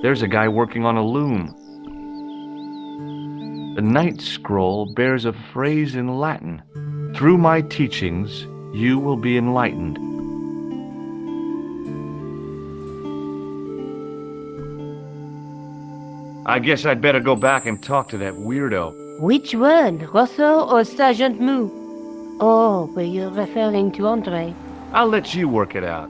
There's a guy working on a loom. The ninth scroll bears a phrase in Latin. Through my teachings, you will be enlightened. I guess I'd better go back and talk to that weirdo. Which one, Rosso or Sergeant Moo? Oh, were you referring to Andre? I'll let you work it out.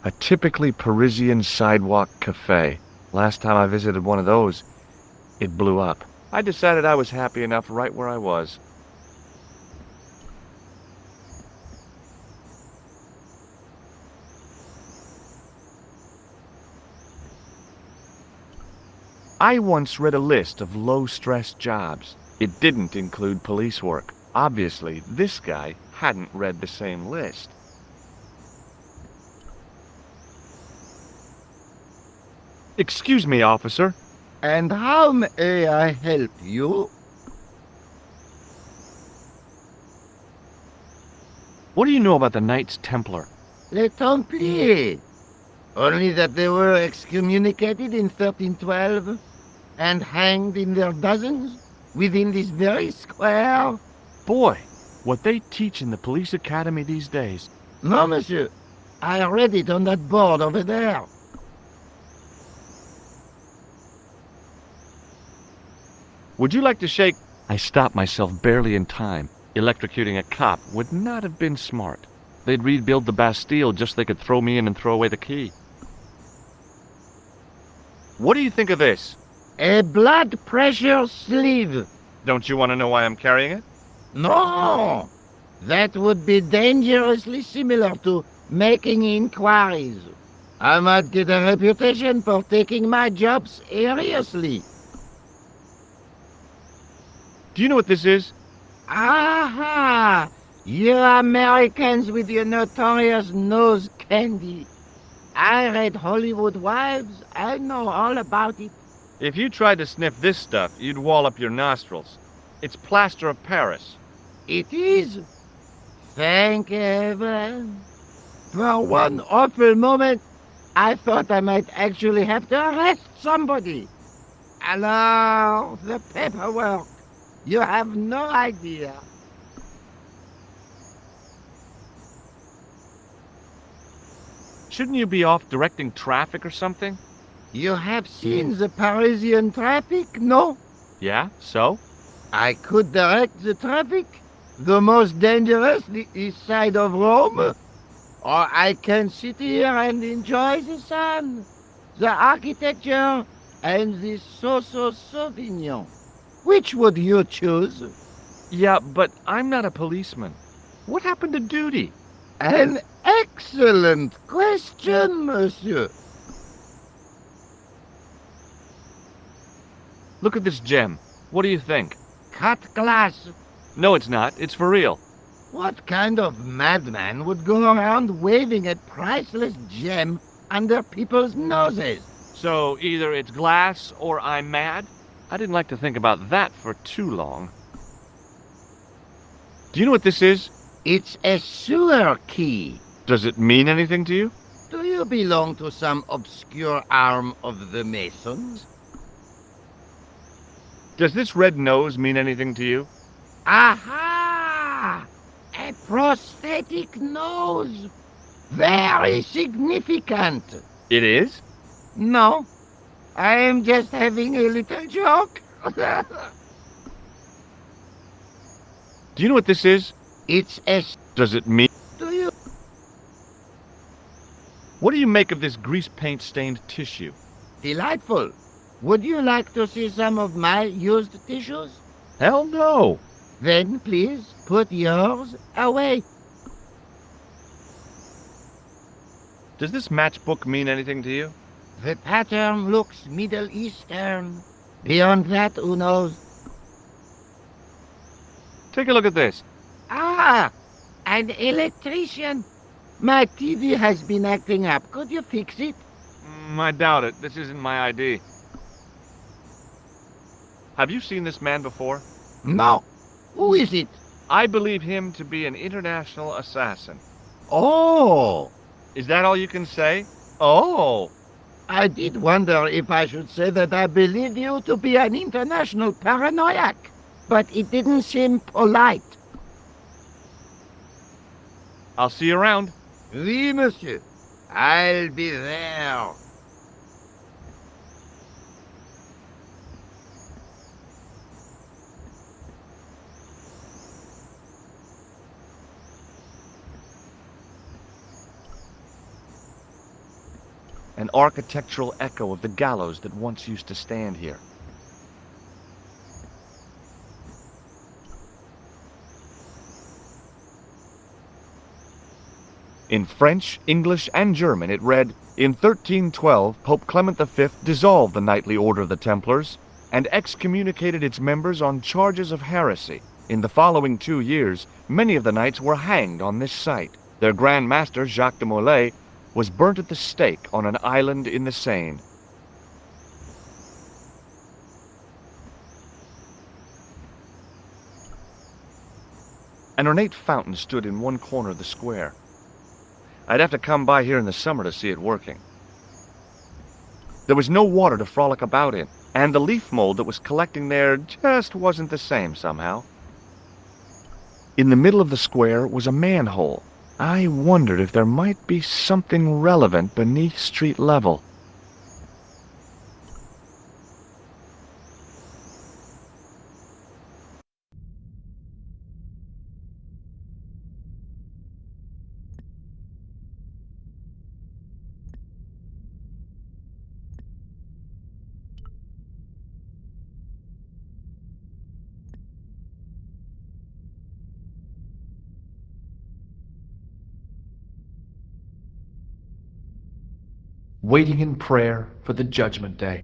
A typically Parisian sidewalk cafe. Last time I visited one of those, it blew up. I decided I was happy enough right where I was. I once read a list of low-stress jobs. It didn't include police work. Obviously, this guy hadn't read the same list. Excuse me, officer. And how may I help you? What do you know about the Knights Templar? Les Templiers. Only that they were excommunicated in 1312 and hanged in their dozens within this very square. Boy, what they teach in the police academy these days. No, monsieur. I read it on that board over there. Would you like to shake? I stopped myself barely in time. Electrocuting a cop would not have been smart. They'd rebuild the Bastille just so they could throw me in and throw away the key. What do you think of this? A blood pressure sleeve. Don't you want to know why I'm carrying it? No! That would be dangerously similar to making inquiries. I might get a reputation for taking my job seriously. Do you know what this is? Aha! You Americans with your notorious nose candy. I read Hollywood Wives. I know all about it. If you tried to sniff this stuff, you'd wall up your nostrils. It's plaster of Paris. It is. Thank heaven. For one awful moment, I thought I might actually have to arrest somebody. Alors, the paperwork. You have no idea. Shouldn't you be off directing traffic or something? You have seen the Parisian traffic, no? Yeah, so? I could direct the traffic. The most dangerous, the east side of Rome. Or I can sit here and enjoy the sun, the architecture, and the so-so Sauvignon. Which would you choose? Yeah, but I'm not a policeman. What happened to duty? An excellent question, monsieur. Look at this gem. What do you think? Cut glass. No, it's not. It's for real. What kind of madman would go around waving a priceless gem under people's noses? So either it's glass or I'm mad? I didn't like to think about that for too long. Do you know what this is? It's a sewer key. Does it mean anything to you? Do you belong to some obscure arm of the Masons? Does this red nose mean anything to you? Aha! A prosthetic nose. Very significant. It is? No, I am just having a little joke. Do you know what this is? It's a... Does it mean... Do you... What do you make of this grease paint stained tissue? Delightful. Would you like to see some of my used tissues? Hell no! Then please put yours away. Does this matchbook mean anything to you? The pattern looks Middle Eastern. Beyond that, who knows? Take a look at this. Ah, an electrician. My TV has been acting up. Could you fix it? I doubt it. This isn't my ID. Have you seen this man before? No. Who is it? I believe him to be an international assassin. Oh, Is that all you can say? Oh! I did wonder if I should say that I believe you to be an international paranoiac, but it didn't seem polite. I'll see you around. Oui, monsieur. I'll be there. An architectural echo of the gallows that once used to stand here. In French, English, and German it read, "In 1312, Pope Clement V dissolved the knightly order of the Templars and excommunicated its members on charges of heresy. In the following 2 years, many of the knights were hanged on this site. Their Grand Master, Jacques de Molay, was burnt at the stake on an island in the Seine." An ornate fountain stood in one corner of the square. I'd have to come by here in the summer to see it working. There was no water to frolic about in, and the leaf mold that was collecting there just wasn't the same somehow. In the middle of the square was a manhole. I wondered if there might be something relevant beneath street level. waiting in prayer for the judgment day.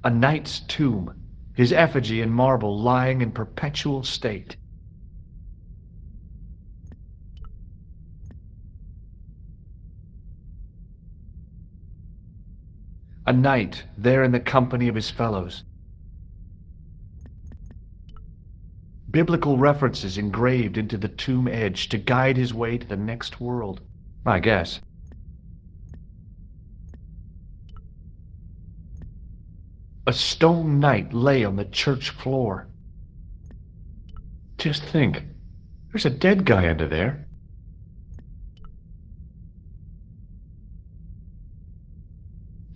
A knight's tomb, his effigy in marble lying in perpetual state. A knight there in the company of his fellows. Biblical references engraved into the tomb edge to guide his way to the next world, I guess. A stone knight lay on the church floor. Just think, there's a dead guy under there.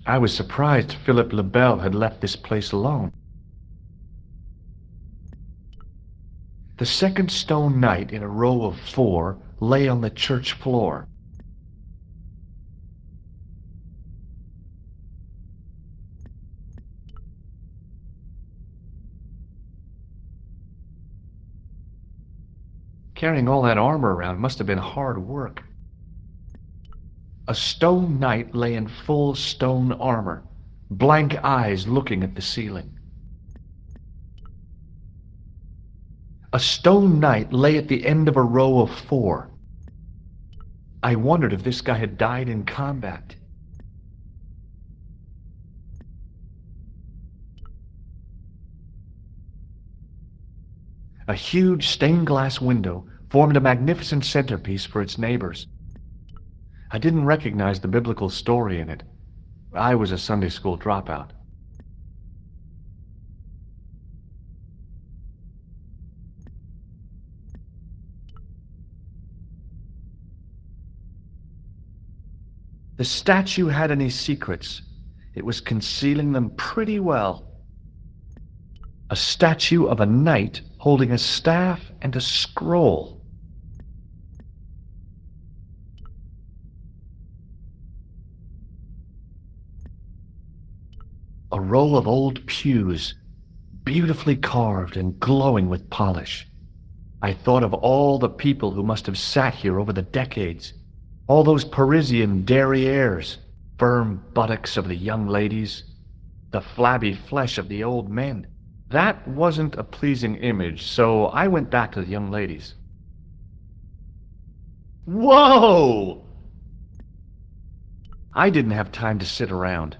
I was surprised Philip le Bel had left this place alone. The second stone knight in a row of 4 lay on the church floor. Carrying all that armor around must have been hard work. A stone knight lay in full stone armor, blank eyes looking at the ceiling. A stone knight lay at the end of a row of 4. I wondered if this guy had died in combat. A huge stained glass window formed a magnificent centerpiece for its neighbors. I didn't recognize the biblical story in it. I was a Sunday school dropout. The statue had any secrets. It was concealing them pretty well. A statue of a knight holding a staff and a scroll. A row of old pews, beautifully carved and glowing with polish. I thought of all the people who must have sat here over the decades. All those Parisian derrieres, firm buttocks of the young ladies, the flabby flesh of the old men. That wasn't a pleasing image, so I went back to the young ladies. Whoa! I didn't have time to sit around.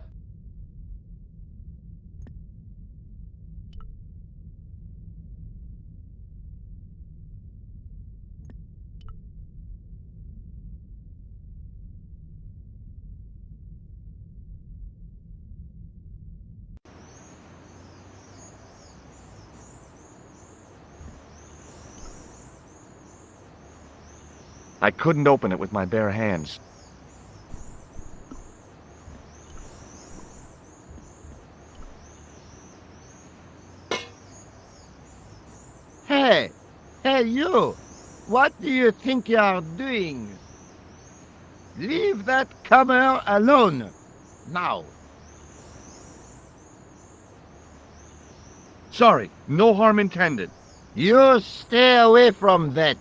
I couldn't open it with my bare hands. Hey! Hey, you! What do you think you are doing? Leave that comer alone! Now! Sorry, no harm intended. You stay away from that!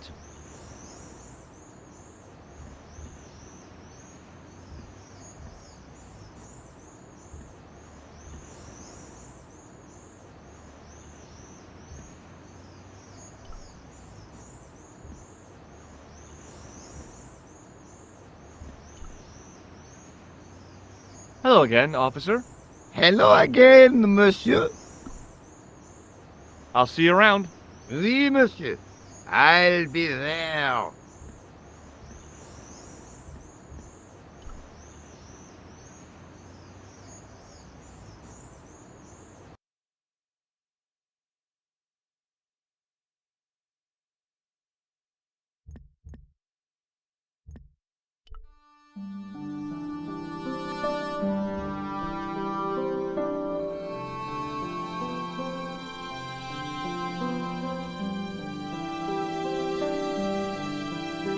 Hello again, officer. Hello again, monsieur. I'll see you around. Oui, monsieur. I'll be there.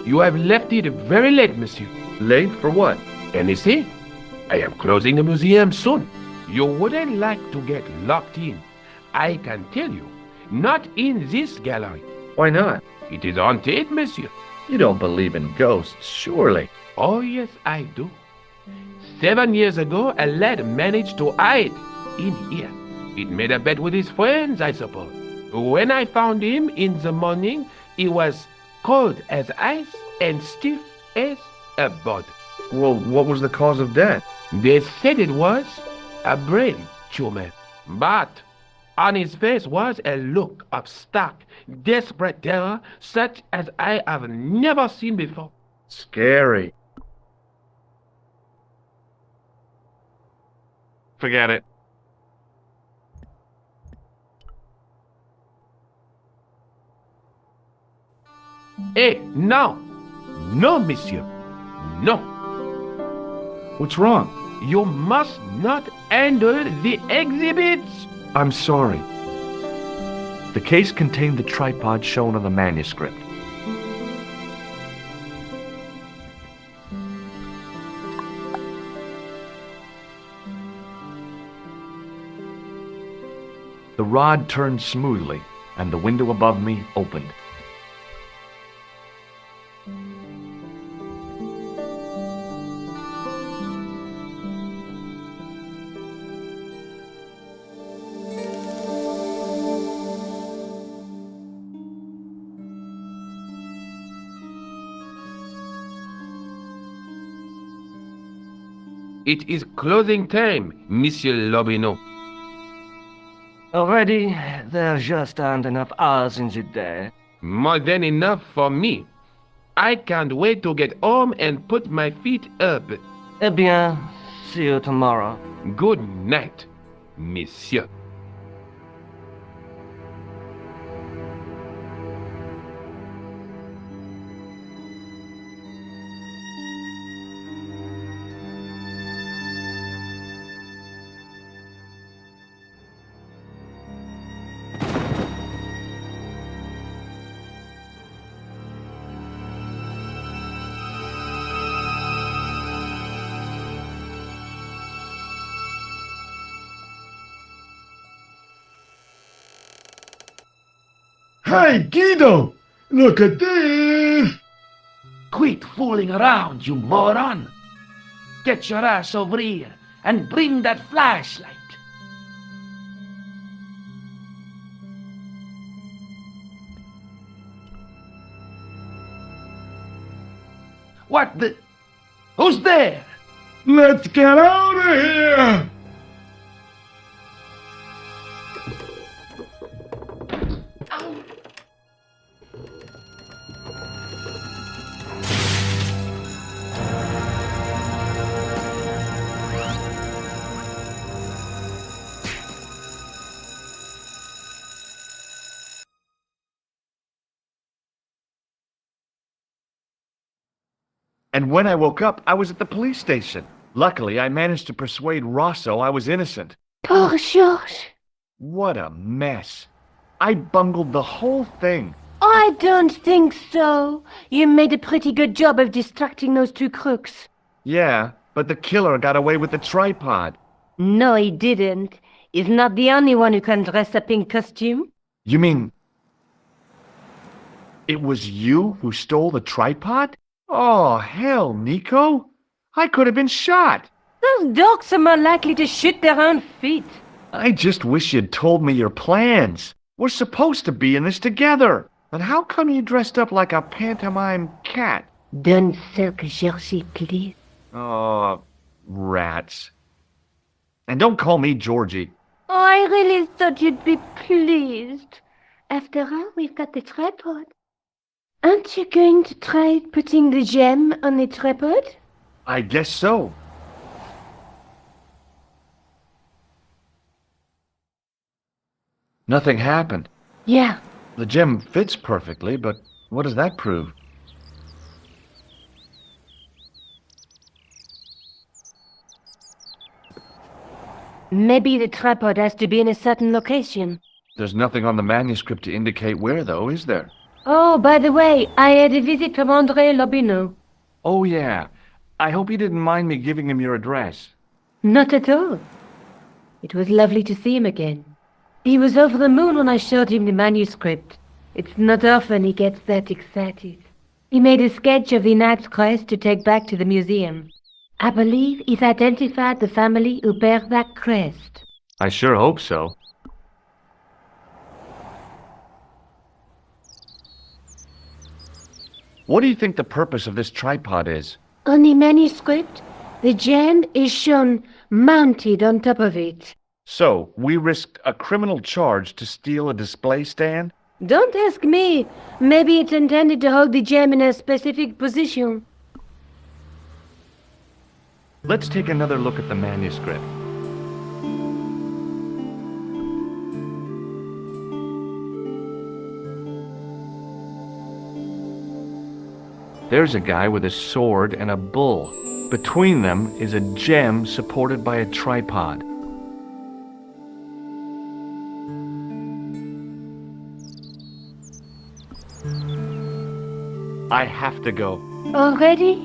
You have left it very late, monsieur. Late for what? Anything? I am closing the museum soon. You wouldn't like to get locked in. I can tell you, not in this gallery. Why not? It is haunted, monsieur. You don't believe in ghosts, surely. Oh, yes, I do. 7 years ago, a lad managed to hide in here. He'd made a bet with his friends, I suppose. When I found him in the morning, he was cold as ice and stiff as a board. Well, what was the cause of death? They said it was a brain tumor, but on his face was a look of stark, desperate terror such as I have never seen before. Scary. Forget it. Eh, no. No, monsieur. No. What's wrong? You must not handle the exhibits. I'm sorry. The case contained the tripod shown on the manuscript. The rod turned smoothly, and the window above me opened. It is closing time, Monsieur Lobineau. Already, there just aren't enough hours in the day. More than enough for me. I can't wait to get home and put my feet up. Eh bien, see you tomorrow. Good night, monsieur. Hey, Guido! Look at this! Quit fooling around, you moron! Get your ass over here and bring that flashlight. What the... Who's there? Let's get out of here! And when I woke up, I was at the police station. Luckily, I managed to persuade Rosso I was innocent. Poor George. What a mess. I bungled the whole thing. I don't think so. You made a pretty good job of distracting those two crooks. Yeah, but the killer got away with the tripod. No, he didn't. He's not the only one who can dress up in costume. You mean... it was you who stole the tripod? Oh, hell, Nico. I could have been shot. Those dogs are more likely to shoot their own feet. I just wish you'd told me your plans. We're supposed to be in this together. And how come you dressed up like a pantomime cat? Don't sulk, Georgie, please. Oh, rats. And don't call me Georgie. Oh, I really thought you'd be pleased. After all, we've got the tripod. Aren't you going to try putting the gem on the tripod? I guess so. Nothing happened. Yeah. The gem fits perfectly, but what does that prove? Maybe the tripod has to be in a certain location. There's nothing on the manuscript to indicate where, though, is there? Oh, by the way, I had a visit from André Lobineau. Oh, yeah. I hope you didn't mind me giving him your address. Not at all. It was lovely to see him again. He was over the moon when I showed him the manuscript. It's not often he gets that excited. He made a sketch of the knight's crest to take back to the museum. I believe he's identified the family who bear that crest. I sure hope so. What do you think the purpose of this tripod is? On the manuscript, the gem is shown mounted on top of it. So, we risked a criminal charge to steal a display stand? Don't ask me. Maybe it's intended to hold the gem in a specific position. Let's take another look at the manuscript. There's a guy with a sword and a bull. Between them is a gem supported by a tripod. I have to go. Already?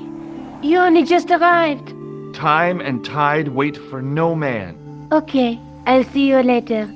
You only just arrived. Time and tide wait for no man. Okay, I'll see you later.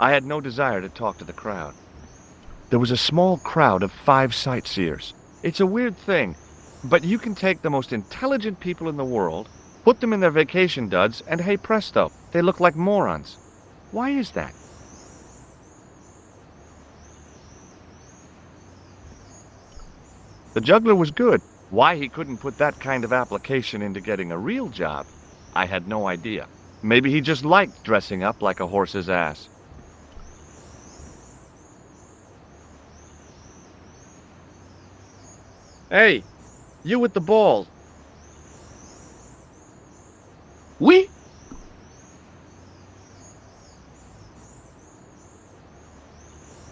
I had no desire to talk to the crowd. There was a small crowd of 5 sightseers. It's a weird thing, but you can take the most intelligent people in the world, put them in their vacation duds, and hey presto, they look like morons. Why is that? The juggler was good. Why he couldn't put that kind of application into getting a real job, I had no idea. Maybe he just liked dressing up like a horse's ass. Hey, you with the ball. Oui?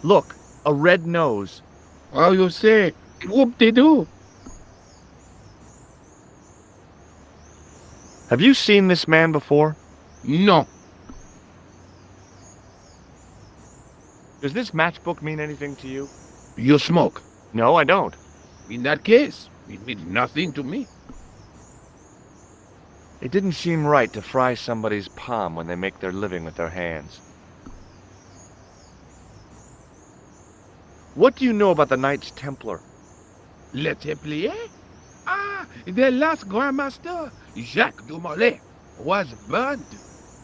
Look, a red nose. Oh, you say, whoop-de-doo. Have you seen this man before? No. Does this matchbook mean anything to you? You smoke. No, I don't. In that case, it means nothing to me. It didn't seem right to fry somebody's palm when they make their living with their hands. What do you know about the Knights Templar? Les Templiers? Ah, the last Grand Master, Jacques du Molay, was burned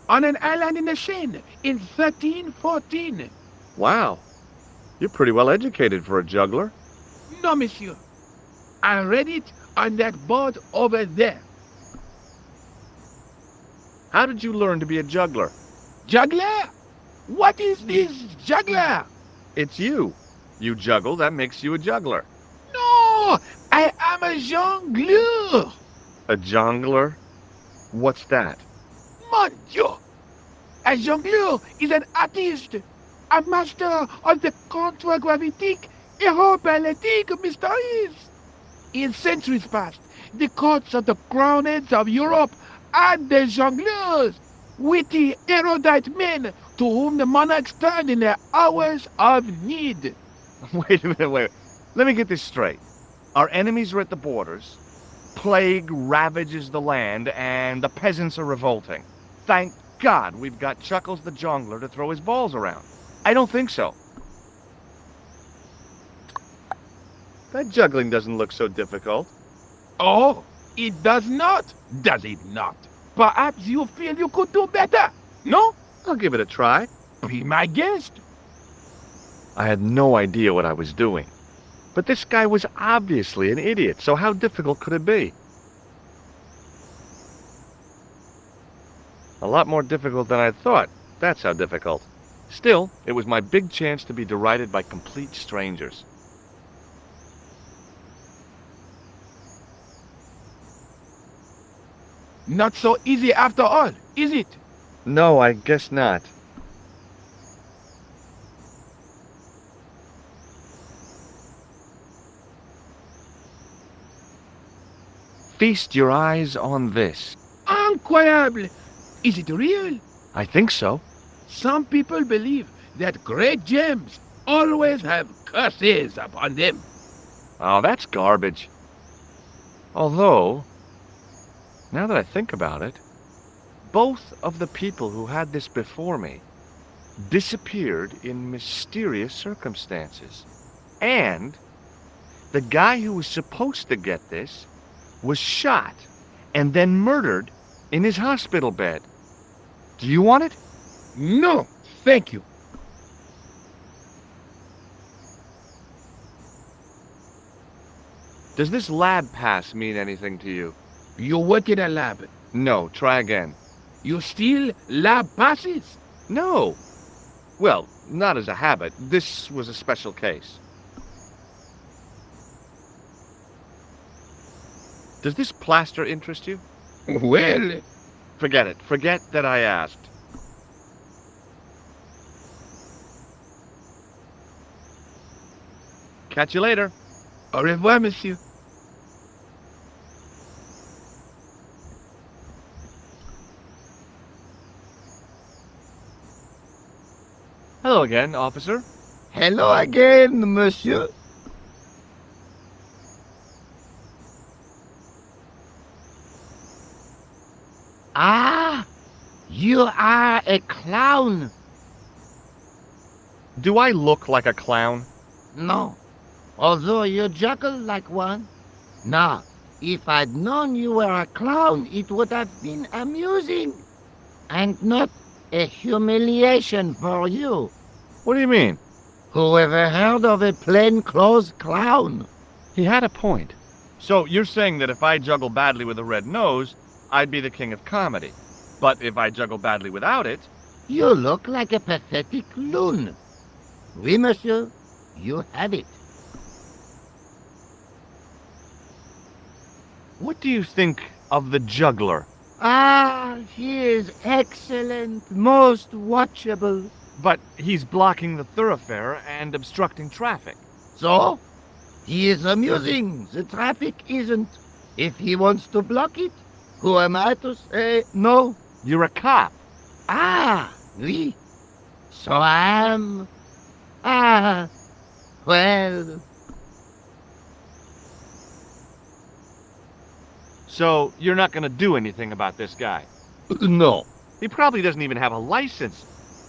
on an island in the Seine in 1314. Wow, you're pretty well educated for a juggler. No, monsieur. I read it on that board over there. How did you learn to be a juggler? Juggler? What is this juggler? It's you. You juggle, that makes you a juggler. No, I am a jongleur. A jongler? What's that? Mon Dieu! A jongleur is an artist, a master of the contragravitic aeroballetic mysteries. In centuries past, the courts of the crowned heads of Europe had the jongleurs, witty, erudite men to whom the monarchs turned in their hours of need. Wait a minute, wait. Let me get this straight. Our enemies are at the borders, plague ravages the land, and the peasants are revolting. Thank God we've got Chuckles the Jongler to throw his balls around. I don't think so. That juggling doesn't look so difficult. Oh, it does not, does it not? Perhaps you feel you could do better, no? I'll give it a try. Be my guest. I had no idea what I was doing. But this guy was obviously an idiot, so how difficult could it be? A lot more difficult than I thought. That's how difficult. Still, it was my big chance to be derided by complete strangers. Not so easy after all, is it? No, I guess not. Feast your eyes on this. Incroyable! Is it real? I think so. Some people believe that great gems always have curses upon them. Oh, that's garbage. Although, now that I think about it, both of the people who had this before me disappeared in mysterious circumstances. And the guy who was supposed to get this was shot and then murdered in his hospital bed. Do you want it? No, thank you. Does this lab pass mean anything to you? You work in a lab. No, try again. You steal lab passes? No. Well, not as a habit. This was a special case. Does this plaster interest you? Well, Forget it. Forget that I asked. Catch you later. au revoir, monsieur. Hello again, officer. Hello again, monsieur. Ah, you are a clown. Do I look like a clown? No, although you juggle like one. Now, if I'd known you were a clown, it would have been amusing. And not a humiliation for you. What do you mean? Who ever heard of a plain-clothes clown? He had a point. So you're saying that if I juggle badly with a red nose, I'd be the king of comedy. But if I juggle badly without it... You look like a pathetic loon. Oui, monsieur, you have it. What do you think of the juggler? Ah, he is excellent, most watchable. But he's blocking the thoroughfare and obstructing traffic. So? He is amusing, the traffic isn't. If he wants to block it, who am I to say no? You're a cop. Ah, oui. So I am... Ah, well... So you're not gonna do anything about this guy? No. He probably doesn't even have a license.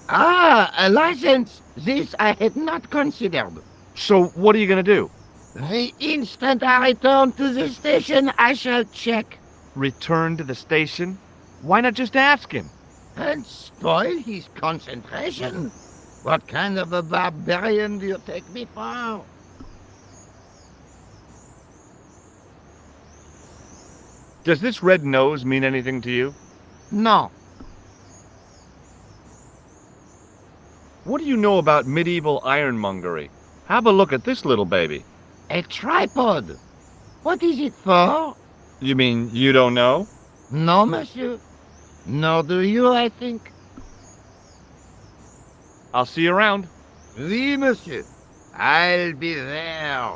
Ah, a license. This I had not considered. So what are you gonna do? The instant I return to the station, I shall check. Return to the station? Why not just ask him? And spoil his concentration. What kind of a barbarian do you take me for? Does this red nose mean anything to you? No. What do you know about medieval ironmongery? Have a look at this little baby. A tripod. What is it for? You mean you don't know? No, monsieur. Nor do you, I think. I'll see you around. Oui, monsieur. I'll be there.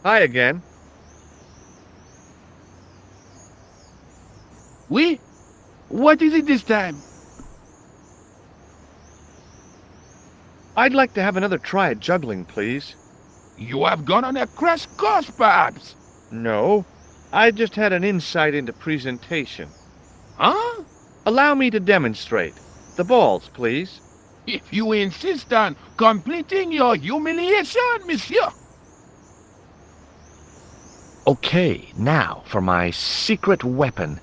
Hi again. Oui? What is it this time? I'd like to have another try at juggling, please. You have gone on a crash course, perhaps? No, I just had an insight into presentation. Huh? Allow me to demonstrate. The balls, please. If you insist on completing your humiliation, monsieur. Okay, now for my secret weapon.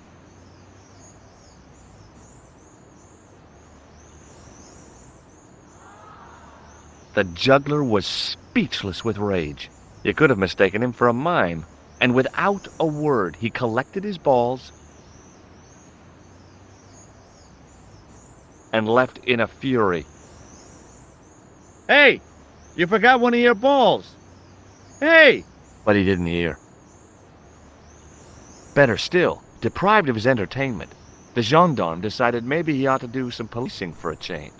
The juggler was speechless with rage. You could have mistaken him for a mime. And without a word, he collected his balls and left in a fury. Hey, you forgot one of your balls. Hey! But he didn't hear. Better still, deprived of his entertainment, the gendarme decided maybe he ought to do some policing for a change.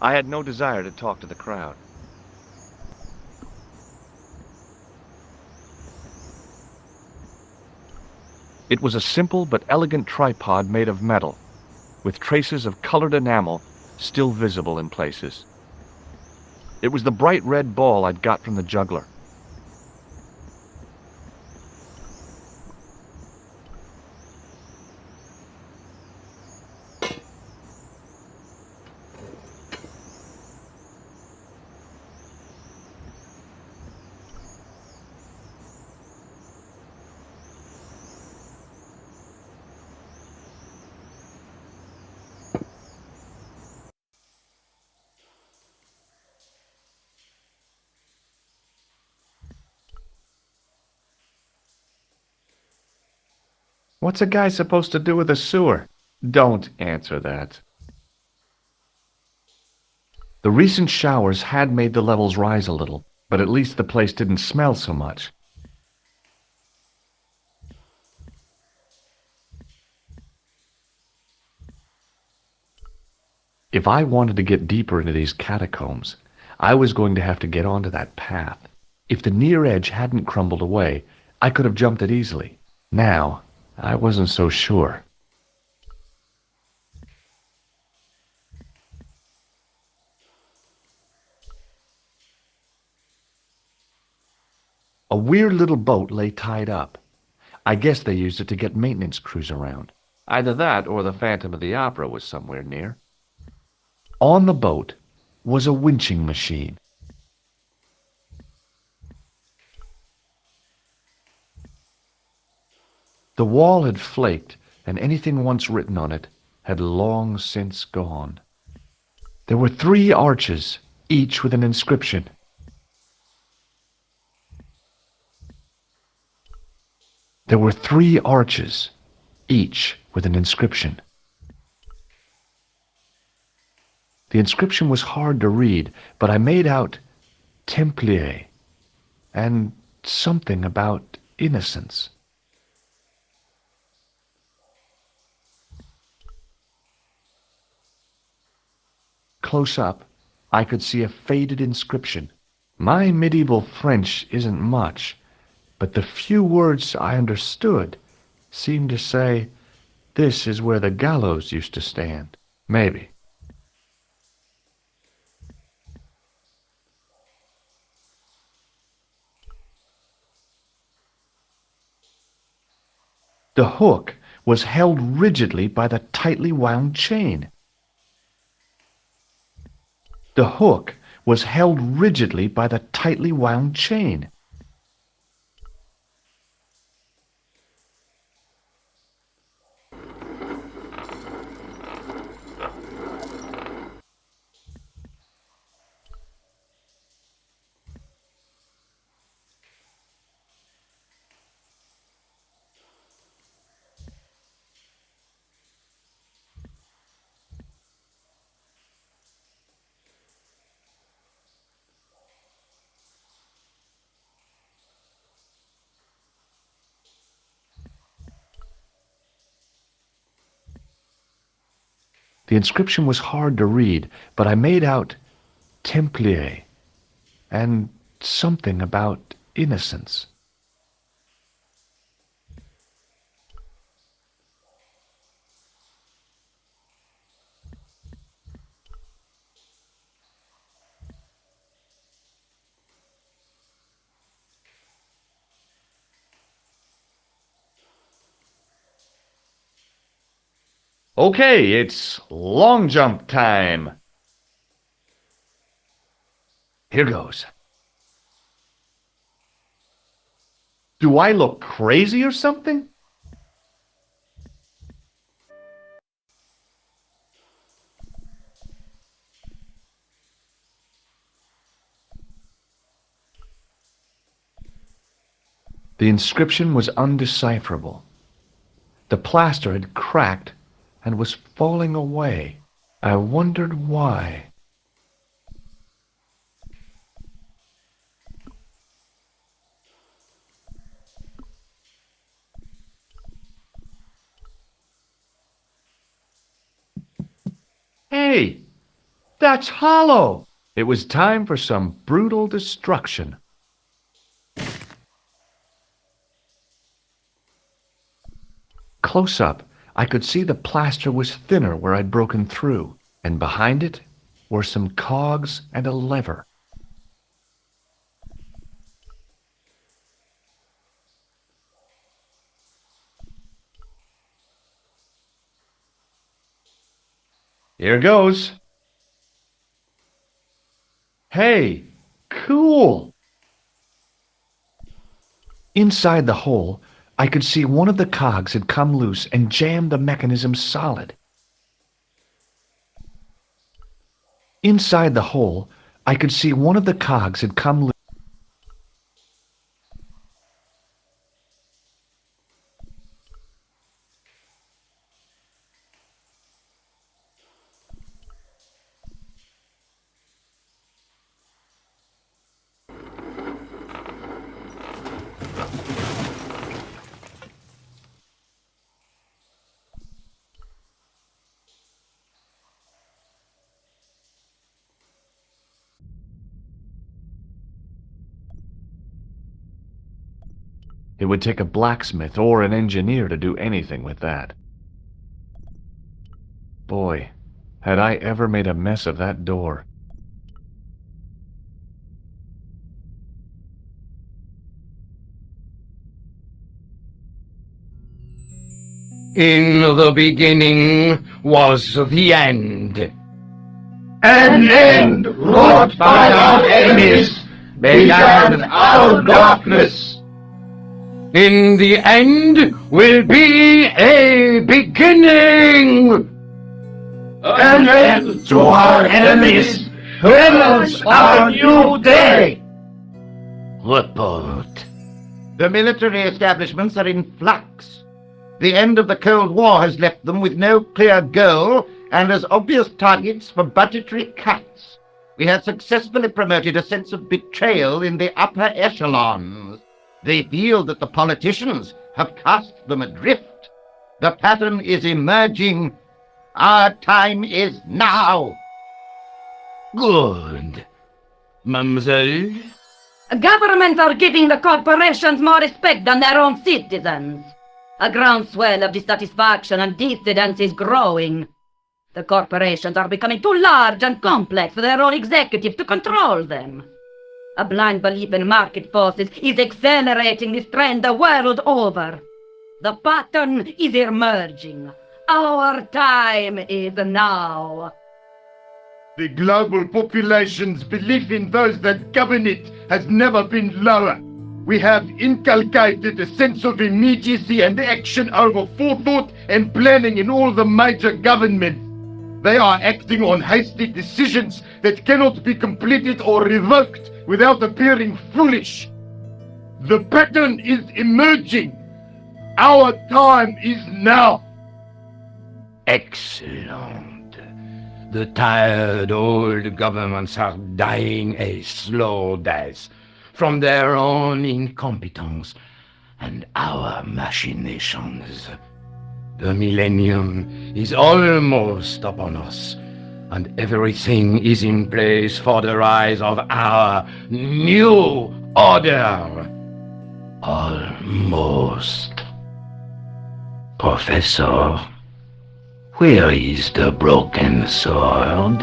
I had no desire to talk to the crowd. It was a simple but elegant tripod made of metal, with traces of colored enamel still visible in places. It was the bright red ball I'd got from the juggler. What's a guy supposed to do with a sewer? Don't answer that. The recent showers had made the levels rise a little, but at least the place didn't smell so much. If I wanted to get deeper into these catacombs, I was going to have to get onto that path. If the near edge hadn't crumbled away, I could have jumped it easily. Now, I wasn't so sure. A weird little boat lay tied up. I guess they used it to get maintenance crews around. Either that or the Phantom of the Opera was somewhere near. On the boat was a winching machine. The wall had flaked, and anything once written on it had long since gone. There were 3 arches, each with an inscription. There were 3 arches, each with an inscription. The inscription was hard to read, but I made out Templier and something about innocence. Close up, I could see a faded inscription. My medieval French isn't much, but the few words I understood seemed to say, "This is where the gallows used to stand." Maybe. The hook was held rigidly by the tightly wound chain. The hook was held rigidly by the tightly wound chain. The inscription was hard to read, but I made out Templier and something about innocence. Okay, it's long jump time. Here goes. Do I look crazy or something? The inscription was undecipherable. The plaster had cracked and was falling away. I wondered why. Hey, that's hollow! It was time for some brutal destruction. Close up, I could see the plaster was thinner where I'd broken through, and behind it were some cogs and a lever. Here goes. Hey, cool! Inside the hole, I could see one of the cogs had come loose and jammed the mechanism solid. Inside the hole, I could see one of the cogs had come loose. It would take a blacksmith or an engineer to do anything with that. Boy, had I ever made a mess of that door. In the beginning was the end. An end wrought by our enemies began our darkness. In the end will be a beginning. An end to our enemies heralds our new day. Report. The military establishments are in flux. The end of the Cold War has left them with no clear goal and as obvious targets for budgetary cuts. We have successfully promoted a sense of betrayal in the upper echelons. They feel that the politicians have cast them adrift. The pattern is emerging. Our time is now. Good. Mademoiselle? Governments are giving the corporations more respect than their own citizens. A groundswell of dissatisfaction and dissidence is growing. The corporations are becoming too large and complex for their own executives to control them. A blind belief in market forces is accelerating this trend the world over. The pattern is emerging. Our time is now. The global population's belief in those that govern it has never been lower. We have inculcated a sense of immediacy and action over forethought and planning in all the major governments. They are acting on hasty decisions that cannot be completed or revoked without appearing foolish. The pattern is emerging. Our time is now. Excellent. The tired old governments are dying a slow death from their own incompetence and our machinations. The millennium is almost upon us, and everything is in place for the rise of our new order. Almost. Professor, where is the broken sword?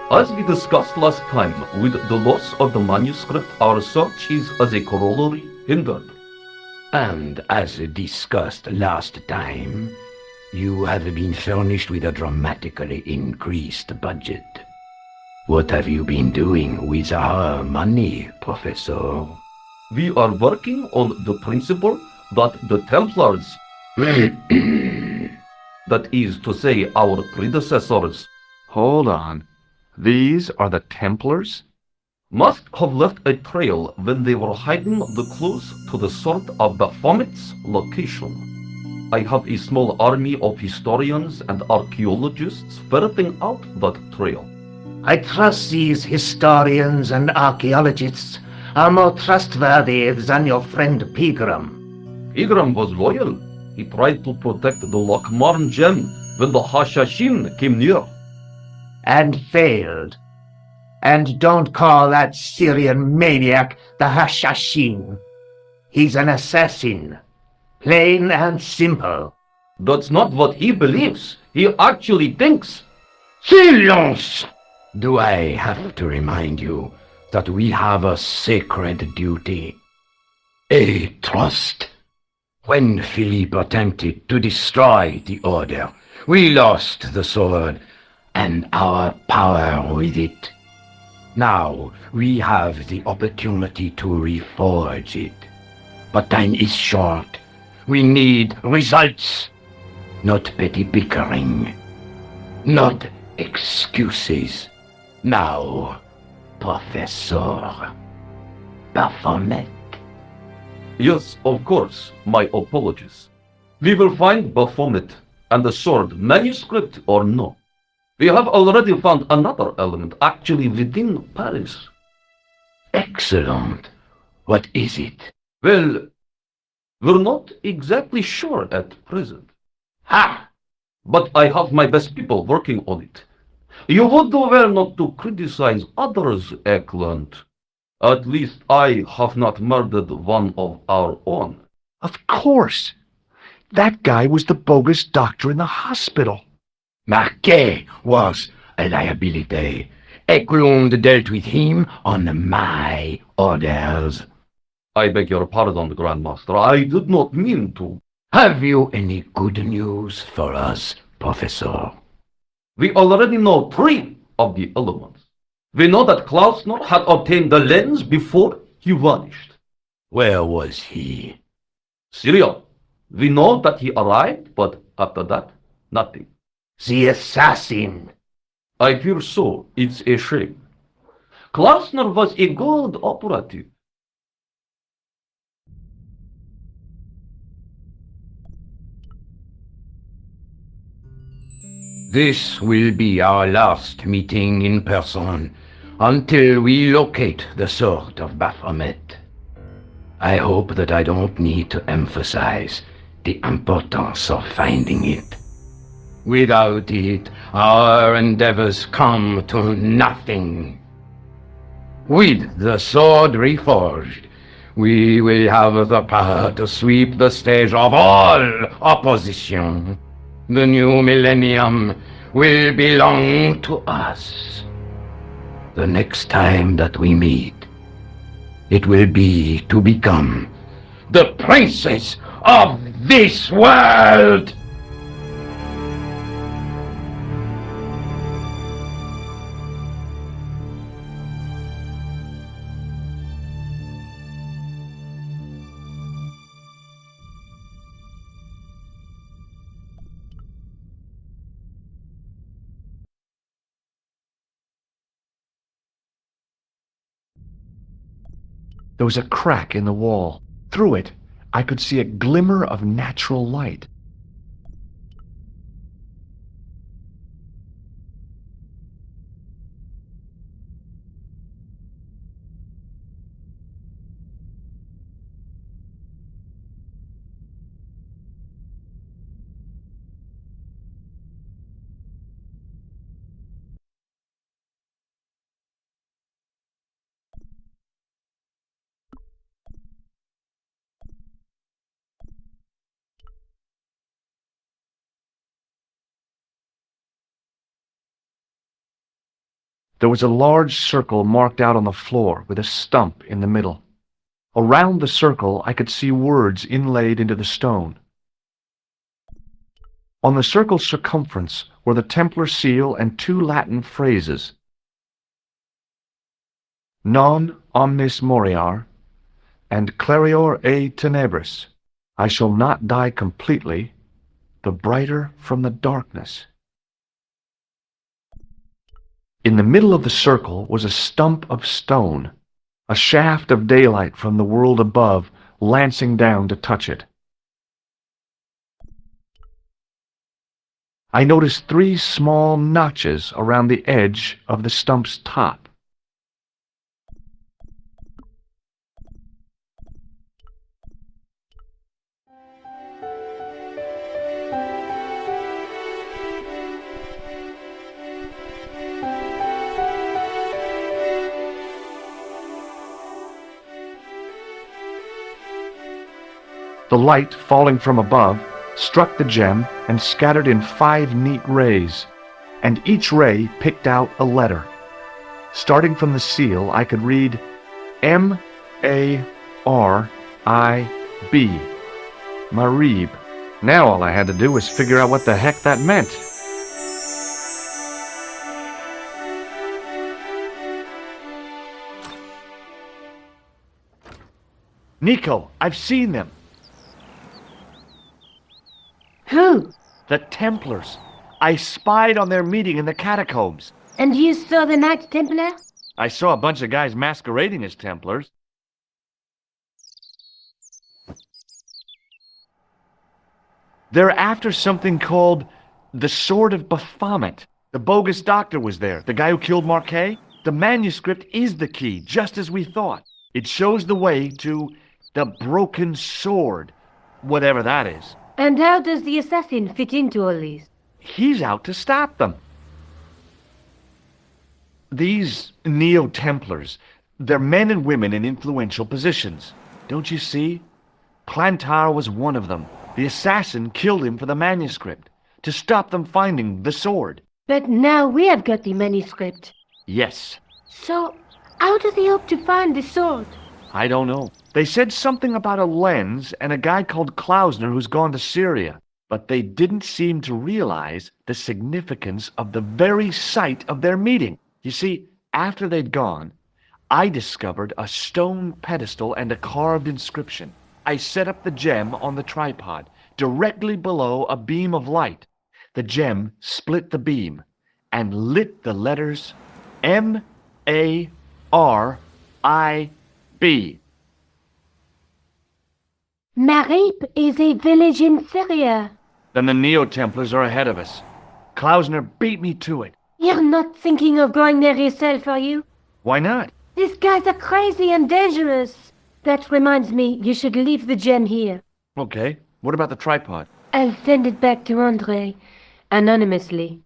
As we discussed last time, with the loss of the manuscript, our search is as a corollary hindered. And as discussed last time, you have been furnished with a dramatically increased budget. What have you been doing with our money, Professor? We are working on the principle that the Templars, that is to say, our predecessors, Hold on. These are the Templars? must have left a trail when they were hiding the clues to the sword of Baphomet's location. I have a small army of historians and archaeologists ferreting out that trail. I trust these historians and archaeologists are more trustworthy than your friend Pegram. Pegram was loyal. He tried to protect the Lochmarn gem when the Hashashin came near. And failed. And don't call that Syrian maniac the Hashashin. He's an assassin. Plain and simple. That's not what he believes. He actually thinks. Silence! Do I have to remind you that we have a sacred duty? A trust. When Philippe attempted to destroy the Order, we lost the sword and our power with it. Now we have the opportunity to reforge it. But time is short. We need results, not petty bickering, not excuses. Now, Professor Baphomet. Yes, of course. My apologies. We will find Baphomet and the sword, manuscript or no. We have already found another element actually within Paris. Excellent. What is it? Well, we're not exactly sure at present. Ha! But I have my best people working on it. You would do well not to criticize others, Eklund. At least I have not murdered one of our own. Of course. That guy was the bogus doctor in the hospital. Marquet was a liability. Eklund dealt with him on my orders. I beg your pardon, Grandmaster. I did not mean to. Have you any good news for us, Professor? We already know 3 of the elements. We know that Klausner had obtained the lens before he vanished. Where was he? Syria. We know that he arrived, but after that, nothing. The assassin. I fear so. It's a shame. Klausner was a good operative. This will be our last meeting in person until we locate the sword of Baphomet. I hope that I don't need to emphasize the importance of finding it. Without it, our endeavors come to nothing. With the sword reforged, we will have the power to sweep the stage of all opposition. The new millennium will belong to us. The next time that we meet, it will be to become the princes of this world! There was a crack in the wall. Through it, I could see a glimmer of natural light. There was a large circle marked out on the floor with a stump in the middle. Around the circle, I could see words inlaid into the stone. On the circle's circumference were the Templar seal and 2 Latin phrases. Non omnis moriar and clarior e tenebris. I shall not die completely, the brighter from the darkness. In the middle of the circle was a stump of stone, a shaft of daylight from the world above lancing down to touch it. I noticed 3 small notches around the edge of the stump's top. The light, falling from above, struck the gem and scattered in 5 neat rays, and each ray picked out a letter. Starting from the seal, I could read M-A-R-I-B, Marib. Now all I had to do was figure out what the heck that meant. Nico, I've seen them. Who? The Templars. I spied on their meeting in the catacombs. And you saw the Knights Templar? I saw a bunch of guys masquerading as Templars. They're after something called the Sword of Baphomet. The bogus doctor was there, the guy who killed Marquet. The manuscript is the key, just as we thought. It shows the way to the broken sword, whatever that is. And how does the assassin fit into all this? He's out to stop them. These Neo-Templars, they're men and women in influential positions. Don't you see? Plantar was one of them. The assassin killed him for the manuscript, to stop them finding the sword. But now we have got the manuscript. Yes. So, how do they hope to find the sword? I don't know. They said something about a lens and a guy called Klausner who's gone to Syria, but they didn't seem to realize the significance of the very site of their meeting. You see, after they'd gone, I discovered a stone pedestal and a carved inscription. I set up the gem on the tripod, directly below a beam of light. The gem split the beam and lit the letters M-A-R-I-B. Marib is a village in Syria. Then the Neo-Templars are ahead of us. Klausner beat me to it. You're not thinking of going there yourself, are you? Why not? These guys are crazy and dangerous. That reminds me, you should leave the gem here. Okay. What about the tripod? I'll send it back to Andre, anonymously.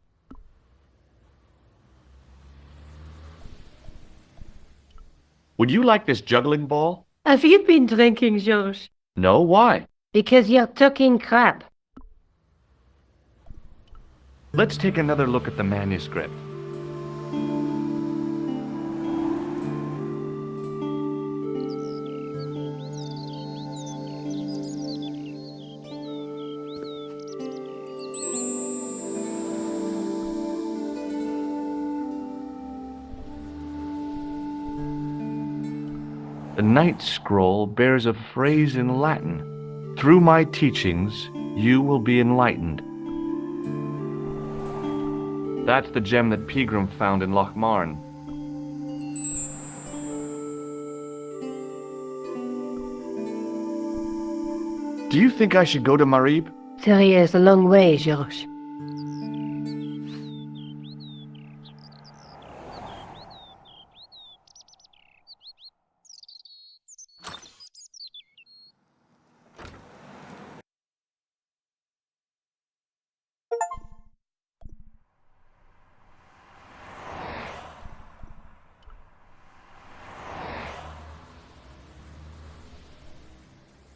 Would you like this juggling ball? Have you been drinking, George? No, why? Because you're talking crap. Let's take another look at the manuscript. The Knight Scroll bears a phrase in Latin. Through my teachings, you will be enlightened. That's the gem that Pegram found in Lochmarn. Do you think I should go to Marib? Syria is a long way, George.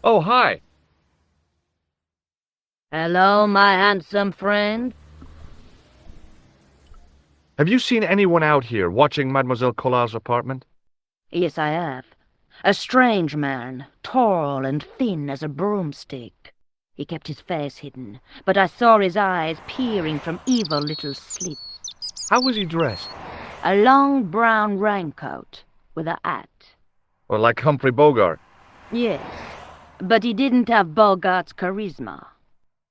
Oh, hi. Hello, my handsome friend. Have you seen anyone out here watching Mademoiselle Collard's apartment? Yes, I have. A strange man, tall and thin as a broomstick. He kept his face hidden, but I saw his eyes peering from evil little slits. How was he dressed? A long brown raincoat with a hat. Or like Humphrey Bogart? Yes, but he didn't have Bogart's charisma.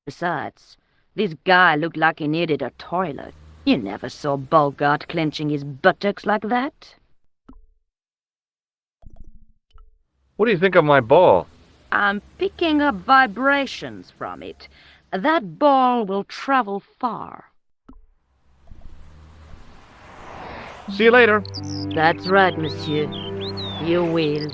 Besides, this guy looked like he needed a toilet. You never saw Bogart clenching his buttocks like that. What do you think of my ball? I'm picking up vibrations from it. That ball will travel far. See you later. That's right, monsieur. You will.